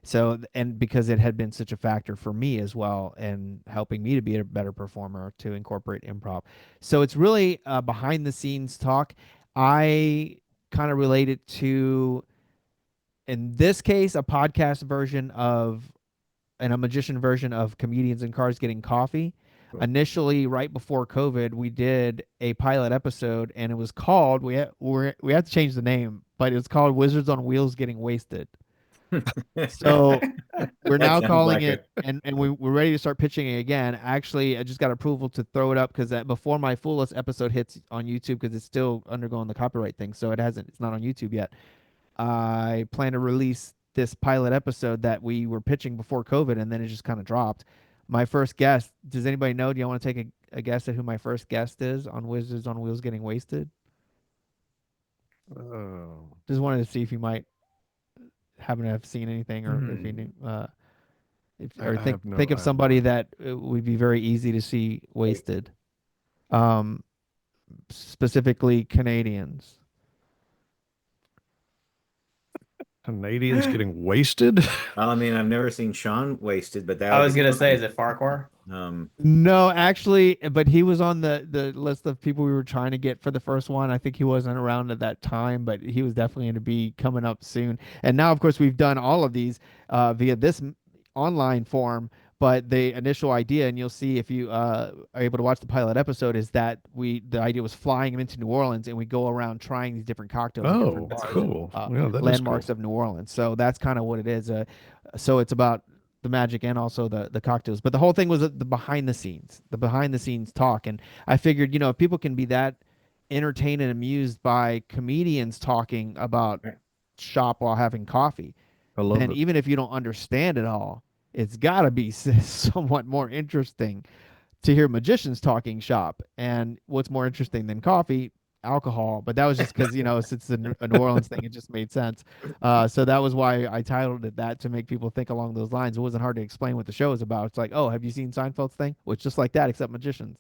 So, and because it had been such a factor for me as well, and helping me to be a better performer, to incorporate improv. So it's really behind the scenes talk. I kind of relate it to, in this case, a podcast version of, and a magician version of Comedians in Cars Getting Coffee. Cool. Initially, right before COVID, we did a pilot episode, and it was called, we had to change the name, but it was called Wizards on Wheels Getting Wasted. So we're That now sounds calling like it, and we're ready to start pitching it again. Actually, I just got approval to throw it up, because before my Fool Us episode hits on YouTube, because it's still undergoing the copyright thing, so it's not on YouTube yet. I plan to release this pilot episode that we were pitching before COVID, and then it just kind of dropped. My first guest, does anybody know? Do you want to take a guess at who my first guest is on Wizards on Wheels Getting Wasted? Oh, Just wanted to see if you might happen to have seen anything, or if you Hmm. knew, or I have think of I have no somebody idea. that would be very easy to see wasted. Um, Specifically Canadians. Canadians getting wasted. Well, I mean, I've never seen Sean wasted, but that I would was be gonna say, fun. is it Farquhar? No, actually, but he was on the list of people we were trying to get for the first one. I think he wasn't around at that time, but he was definitely going to be coming up soon. And now, of course, we've done all of these via this online form. But the initial idea, and you'll see if you are able to watch the pilot episode, is that the idea was flying him into New Orleans, and we go around trying these different cocktails in different Oh, That's bars, cool. cool. Yeah, that is cool. landmarks of New Orleans. So that's kind of what it is. So it's about the magic and also the cocktails. But the whole thing was the behind the scenes talk. And I figured, if people can be that entertained and amused by comedians talking about Right. shop while having coffee, I love then it. even if you don't understand it all, it's got to be somewhat more interesting to hear magicians talking shop. And what's more interesting than coffee? Alcohol. But that was just because, since it's a New Orleans thing, it just made sense. So that was why I titled it that, to make people think along those lines. It wasn't hard to explain what the show is about. It's like, oh, have you seen Seinfeld's thing? Well, it's just like that, except magicians.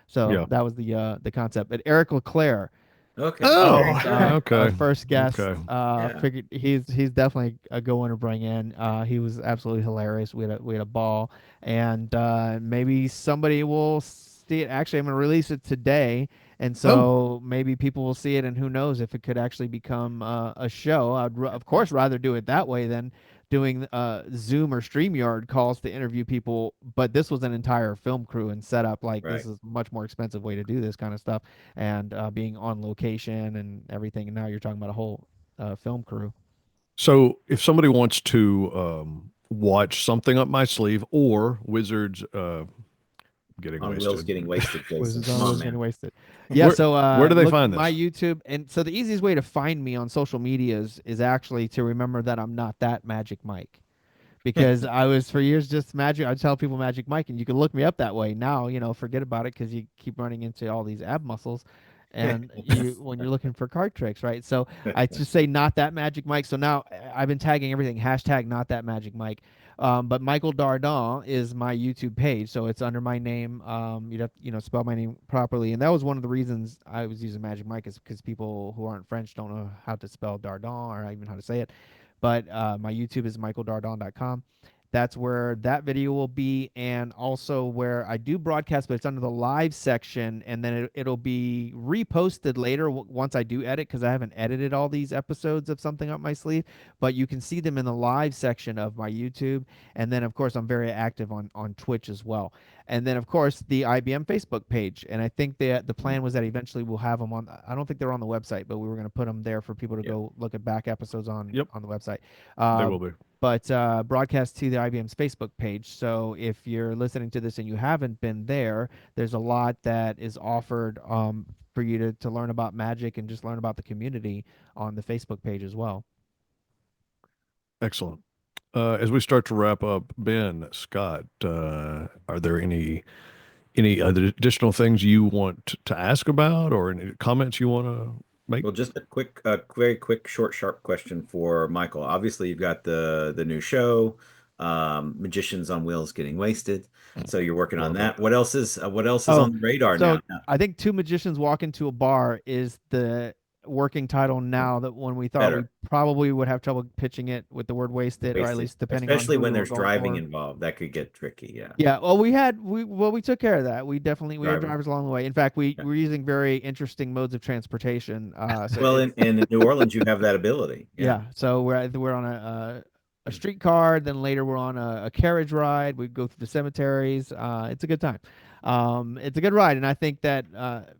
So Yeah. that was the concept. But Eric LeClaire, Okay. Oh, Very good. our okay. first guest, Okay. Yeah. figured he's definitely a good one to bring in. He was absolutely hilarious. We had a ball, and maybe somebody will see it. Actually, I'm going to release it today, and Oh, so maybe people will see it. And who knows if it could actually become a show? Of course rather do it that way than doing Zoom or StreamYard calls to interview people. But this was an entire film crew and setup. Like, Right. this is a much more expensive way to do this kind of stuff, and being on location and everything. And now you're talking about a whole film crew. so if somebody wants to watch something up my sleeve or Wizards getting On Will's wasted, getting wasted, Jason. Was Come on, was getting man. wasted. Yeah, where so where do they look find my this? YouTube, and so the easiest way to find me on social medias is actually to remember that I'm not that Magic Mike. Because I was for years just Magic. I tell people Magic Mike, and you can look me up that way. Now, forget about it because you keep running into all these ab muscles, and you when you're looking for card tricks, right? So I just say not that Magic Mike. So now I've been tagging everything hashtag not that Magic Mike. But Michael Dardant is my YouTube page, so it's under my name. You'd have to, spell my name properly, and that was one of the reasons I was using Magic Mike, is because people who aren't French don't know how to spell Dardant or even how to say it. But my YouTube is michaeldardon.com. That's where that video will be, and also where I do broadcast, but it's under the live section, and then it'll be reposted later once I do edit, because I haven't edited all these episodes of Something Up My Sleeve. But you can see them in the live section of my YouTube, and then of course I'm very active on Twitch as well. And then of course the I.B.M Facebook page, and I think the plan was that eventually we'll have them on. I don't think they're on the website, but we were going to put them there for people to Yep. go look at back episodes on Yep, the website. they Uh, will be. but broadcast to the IBM's Facebook page. So if you're listening to this and you haven't been there, there's a lot that is offered for you to learn about magic and just learn about the community on the Facebook page as well. Excellent. As we start to wrap up, Ben, Scott, are there any other additional things you want to ask about, or any comments you want to make? Well, just very quick, short, sharp question for Michael. Obviously, you've got the new show, Magicians on Wheels Getting Wasted. So you're working on Love that. it. What else is Oh, on the radar so now? I think Two Magicians Walk into a Bar is the working title now, that when we thought we Better. probably would have trouble pitching it with the word wasted, or at Wasted. least depending on Especially who when we were there's going driving for. involved. That could get tricky. Yeah. Yeah, well, we took care of that. We had Driver. drivers along the way. In fact, we Yeah. were using very interesting modes of transportation. So Well, in New Orleans, you have that ability. yeah, so we're on a streetcar. Then later we're on a carriage ride. We go through the cemeteries. It's a good time. It's a good ride, and I think that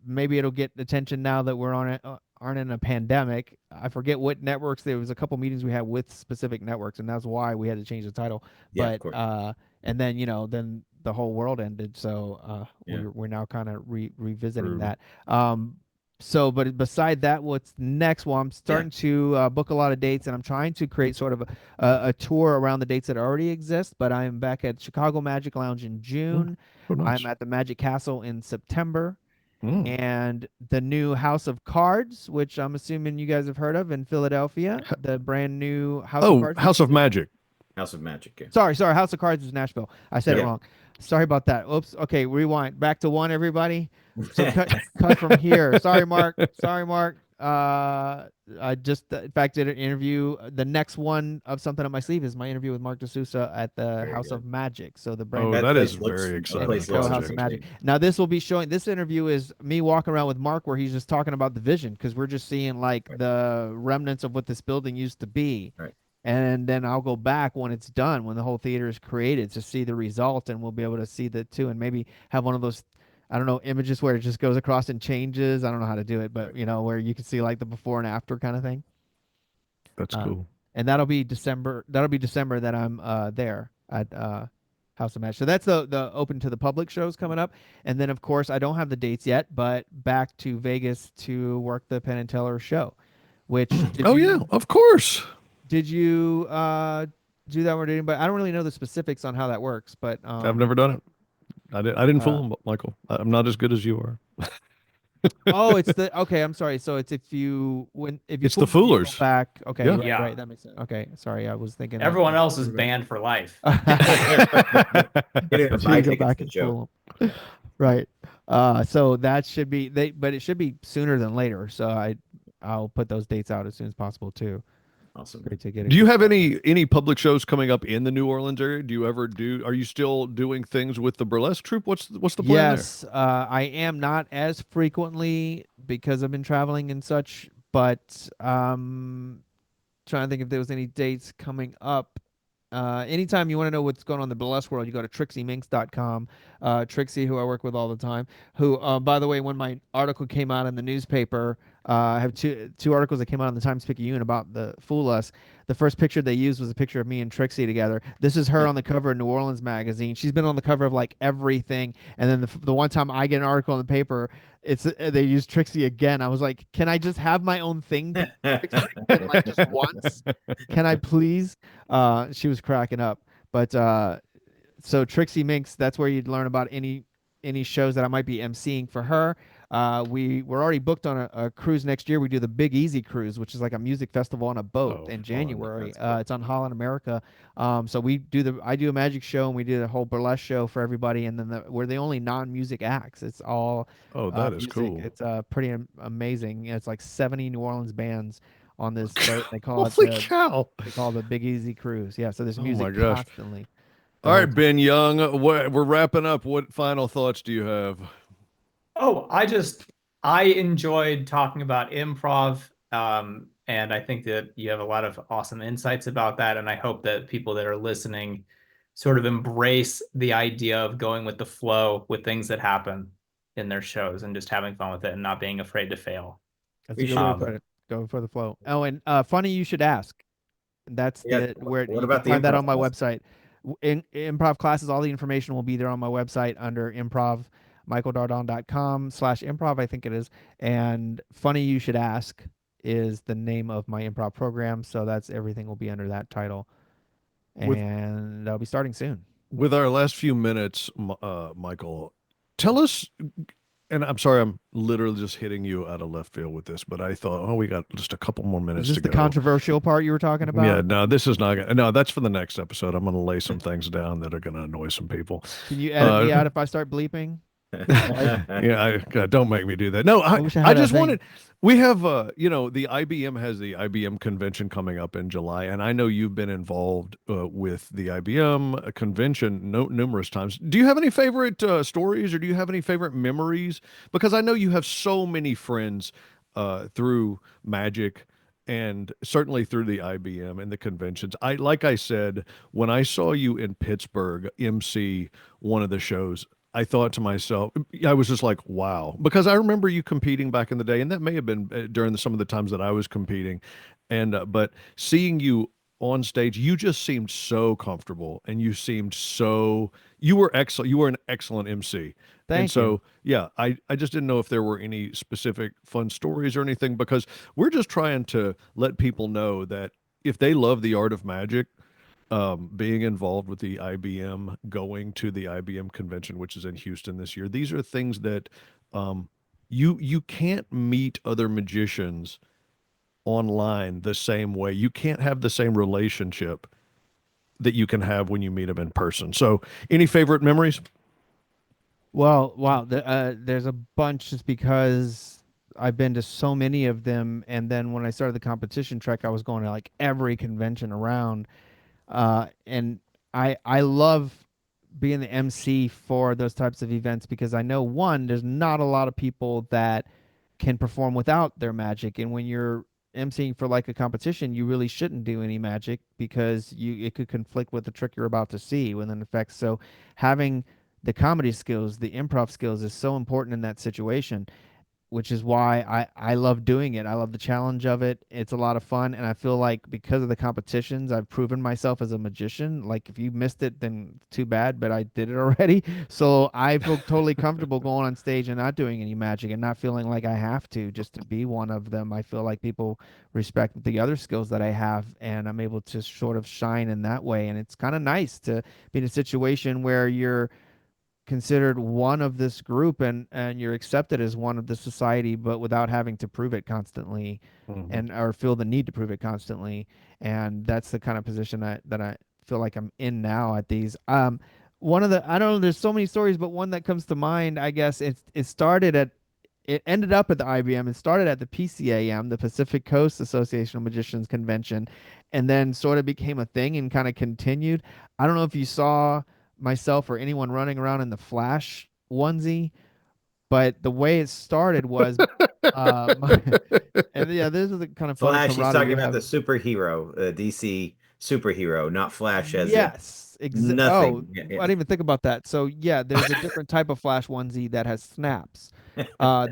maybe it'll get attention now that we're on it. Aren't in a pandemic. I forget what networks. There was a couple meetings we had with specific networks, and that's why we had to change the title. Yeah, of But course. and then then the whole world ended, so Yeah. we're now kind of revisiting True. that. So, but beside that, what's next? Well, I'm starting to book a lot of dates, and I'm trying to create sort of a tour around the dates that already exist. But I'm back at Chicago Magic Lounge in June. Oh, nice. I'm at the Magic Castle in September, Mm. and the new House of Cards, which I'm assuming you guys have heard of in Philadelphia, the brand new House of Oh, Cards. House of Magic. House of Magic. Yeah. Sorry, House of Cards is Nashville. I said it Yeah. wrong. Sorry about that. Oops. Okay, rewind. Back to one, everybody. So cut from here. Sorry, Mark. Sorry, Mark. I just in fact did an interview. The next one of something up my sleeve is my interview with Mark DeSouza at the Very House good. of Magic. So the brand Oh, new That that is place looks very that exciting place Go looks House of Magic. amazing. Now this will be showing. This interview is me walking around with Mark, where he's just talking about the vision, because we're just seeing like Right. the remnants of what this building used to be. Right. And then I'll go back when it's done, when the whole theater is created, to see the result, and we'll be able to see the two, and maybe have one of those, I don't know, images where it just goes across and changes. I don't know how to do it, but Right. where you can see like the before and after kind of thing. That's Uh, cool. and that'll be December. That'll be December that I'm there at House of Magic. So that's the open to the public shows coming up, and then of course I don't have the dates yet, but back to Vegas to work the Penn and Teller show. Which Oh yeah, of course. did you do that with anybody? I don't really know the specifics on how that works, but I've never done it. I didn't uh, fool him, Michael. I'm not as good as you are. oh, it's the okay. I'm sorry. So it's if you It's the fool me, you go Foolers. back. Okay, Yeah. right, Yeah. right. That makes sense. Okay, sorry. I was thinking that Everyone else is everybody- banned for life. Get in and So buy you go tickets back to the and show. fool 'em. Right. So that should be but it should be sooner than later. So I'll put those dates out as soon as possible too. Awesome. Great to get. Do you have any public shows coming up in the New Orleans area? Do you ever do? Are you still doing things with the burlesque troupe? What's the plan Yes, I am not as frequently because I've been traveling and such, but trying to think if there was any dates coming up. Anytime you want to know what's going on in the burlesque world, you go to trixieminx.com. Trixie, who I work with all the time, who, by the way, when my article came out in the newspaper, I have two articles that came out in the Times-Picayune about the Fool Us. The first picture they used was a picture of me and Trixie together. This is her on the cover of New Orleans Magazine. She's been on the cover of like everything. And then the one time I get an article in the paper, it's they use Trixie again. I was like, can I just have my own thing, Trixie? Like just once? Can I please? She was cracking up. But so Trixie Minx, that's where you'd learn about any shows that I might be emceeing for her. We're already booked on a cruise next year. We do the Big Easy Cruise, which is like a music festival on a boat Oh, in fun. January. That's cool. It's on Holland America. So I do a magic show, and we do the whole burlesque show for everybody, and then we're the only non-music acts. It's all Oh, that is music. cool. It's pretty amazing. It's like 70 New Orleans bands on this boat. They call it Holy cow! they call it the Big Easy Cruise. Yeah, so there's Oh my music gosh! constantly. All right, Ben Young, we're wrapping up. What final thoughts do you have? Oh, I enjoyed talking about improv. And I think that you have a lot of awesome insights about that. And I hope that people that are listening sort of embrace the idea of going with the flow with things that happen in their shows and just having fun with it and not being afraid to fail. That's a good way to put it. Go for the flow. Oh, and funny you should ask. That's Yeah, where what you about can the find that improv on my class? website. In improv classes, all the information will be there on my website under improv, michaeldardant.com/improv, I think it is. And funny you should ask is the name of my improv program. So that's everything will be under that title. With And that'll be starting soon. with our last few minutes, Michael, tell us. And I'm sorry, I'm literally just hitting you out of left field with this, but I thought, oh, we got just a couple more minutes Is to this the go. controversial part you were talking about? Yeah, no, this is not gonna. No, that's for the next episode. I'm gonna lay some things down that are gonna annoy some people. Can you edit me out if I start bleeping? Yeah, God, don't make me do that. No, I wish I I had a just thing. wanted. We have, the IBM has the IBM convention coming up in July, and I know you've been involved with the IBM convention numerous times. Do you have any favorite stories, or do you have any favorite memories? Because I know you have so many friends through Magic, and certainly through the IBM and the conventions. Like I said, when I saw you in Pittsburgh MC one of the shows, I thought to myself, I was just like, wow, because I remember you competing back in the day, and that may have been during some of the times that I was competing, and but seeing you on stage, you just seemed so comfortable, and you were excellent. You were an excellent MC. And Thank so, you. yeah, I just didn't know if there were any specific fun stories or anything, because we're just trying to let people know that if they love the art of magic, being involved with the IBM, going to the IBM convention, which is in Houston this year, these are things that you can't meet other magicians online the same way. You can't have the same relationship that you can have when you meet them in person. So, any favorite memories? Well, wow. There's a bunch just because I've been to so many of them, and then when I started the competition trek, I was going to like every convention around, and I love being the MC for those types of events because I know one, there's not a lot of people that can perform without their magic, and when you're emceeing for like a competition, you really shouldn't do any magic because it could conflict with the trick you're about to see with an effect. So having the comedy skills, the improv skills is so important in that situation, which is why I love doing it. I love the challenge of it. It's a lot of fun. And I feel like because of the competitions, I've proven myself as a magician. Like if you missed it, then too bad, but I did it already. So I feel totally comfortable going on stage and not doing any magic and not feeling like I have to just to be one of them. I feel like people respect the other skills that I have and I'm able to sort of shine in that way. And it's kind of nice to be in a situation where you're considered one of this group and you're accepted as one of the society but without having to prove it constantly Mhm. and or feel the need to prove it constantly, and that's the kind of position that I feel like I'm in now at these one of the I don't know, there's so many stories, but one that comes to mind, I guess it ended up at the IBM. It started at the PCAM, the Pacific Coast Association of Magicians Convention, and then sort of became a thing and kind of continued. I don't know if you saw myself or anyone running around in the Flash onesie, but the way it started was, my, and yeah, this is the kind of funny Flash, he's camaraderie talking you're about the having. superhero, DC superhero, not Flash as in Yes, oh, nothing. I didn't even think about that. So yeah, there's a different type of Flash onesie that has snaps.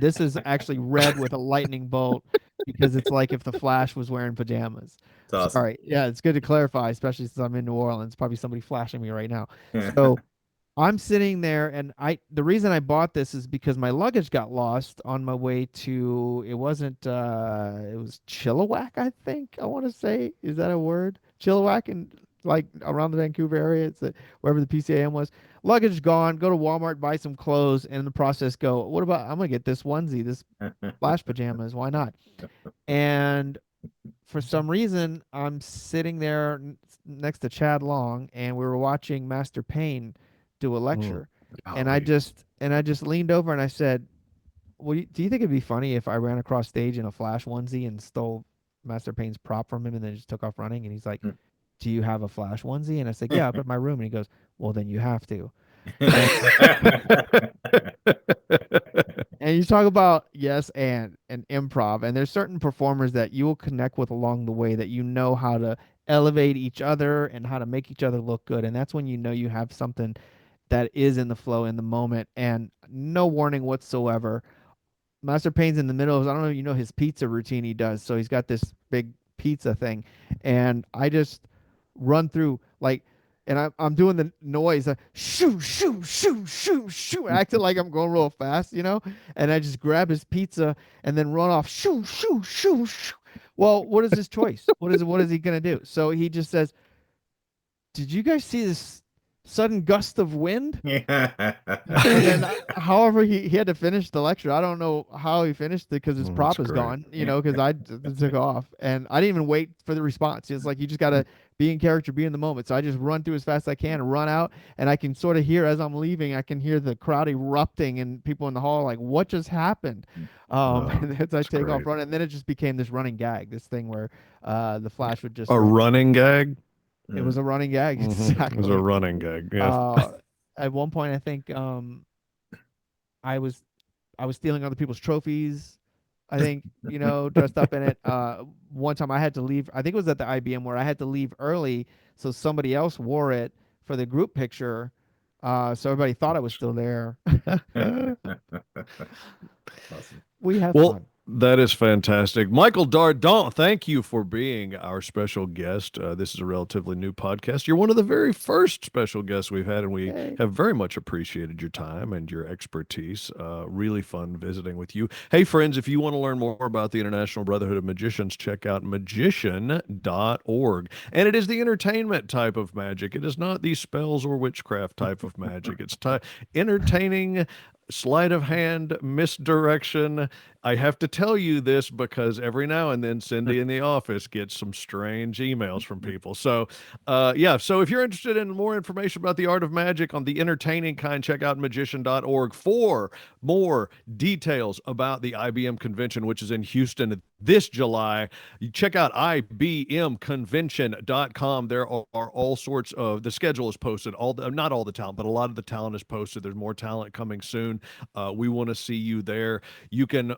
This is actually red with a lightning bolt because it's like if the Flash was wearing pajamas. It's awesome. Sorry. Yeah, it's good to clarify, especially since I'm in New Orleans. Probably somebody flashing me right now. So I'm sitting there, and the reason I bought this is because my luggage got lost on my way to, it wasn't it was Chilliwack, I think I want to say. Is that a word? Chilliwack, and like around the Vancouver area, wherever the PCAM was. Luggage gone. Go to Walmart, buy some clothes, and in the process go, what about, I'm gonna get this onesie, this Flash pajamas. Why not? And for some reason, I'm sitting there next to Chad Long, and we were watching Master Payne do a Mm. lecture, Golly. and I just leaned over and I said, "Well, do you think it'd be funny if I ran across stage in a Flash onesie and stole Master Payne's prop from him and then just took off running?" And he's like, "Do you have a Flash onesie?" And I said, "Yeah, up in my room." And he goes, "Well, then you have to." And and you talk about yes and improv, and there's certain performers that you will connect with along the way that you know how to elevate each other and how to make each other look good, and that's when you know you have something that is in the flow in the moment and no warning whatsoever. Master Payne's in the middle of, I don't know if you know his pizza routine he does. So he's got this big pizza thing. And I just run through like, and I'm doing the noise, shoo, shoo, shoo, shoo, shoo, acting like I'm going real fast, you know? And I just grab his pizza and then run off, shoo, shoo, shoo, shoo. Well, what is his choice? What is he going to do? So he just says, "Did you guys see this sudden gust of wind?" And then, however, he had to finish the lecture. I don't know how he finished it because his That's prop is great. gone, you know, because took off. And I didn't even wait for the response. It's like you just got to be in character, be in the moment. So I just run through as fast as I can and run out. And I can sort of hear as I'm leaving, I can hear the crowd erupting and people in the hall like, what just happened? Oh, And as I that's take off great. running, and then it just became this running gag, this thing where the Flash would just A like, running gag? it was a running gag. It was a Exactly. running gag. Yeah. Uh, at one point, I think I was I was stealing other people's trophies. I think, you know, dressed up in it. One time I had to leave. I think it was at the IBM where I had to leave early, so somebody else wore it for the group picture. So everybody thought I was still there. Awesome. We have Well, fun. that is fantastic. Michael Dardant, thank you for being our special guest. This is a relatively new podcast. You're one of the very first special guests we've had, and we Yay. have very much appreciated your time and your expertise. Really fun visiting with you. Hey, friends, if you want to learn more about the International Brotherhood of Magicians, check out magician.org. And it is the entertainment type of magic. It is not the spells or witchcraft type of magic. It's entertaining, sleight of hand, misdirection, I have to tell you this because every now and then Cindy in the office gets some strange emails from people. So, yeah. So if you're interested in more information about the art of magic on the entertaining kind, check out magician.org for more details about the IBM convention, which is in Houston this July. You check out IBMconvention.com. There are all sorts of, the schedule is posted, not all the talent, but a lot of the talent is posted. There's more talent coming soon. We want to see you there. You can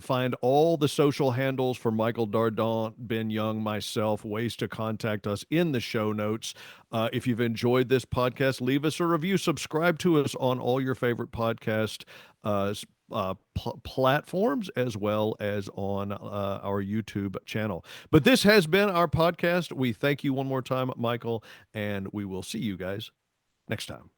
find all the social handles for Michael Dardant, Ben Young, myself, ways to contact us in the show notes. If you've enjoyed this podcast, leave us a review. Subscribe to us on all your favorite podcast platforms, as well as on our YouTube channel. But this has been our podcast. We thank you one more time, Michael, and we will see you guys next time.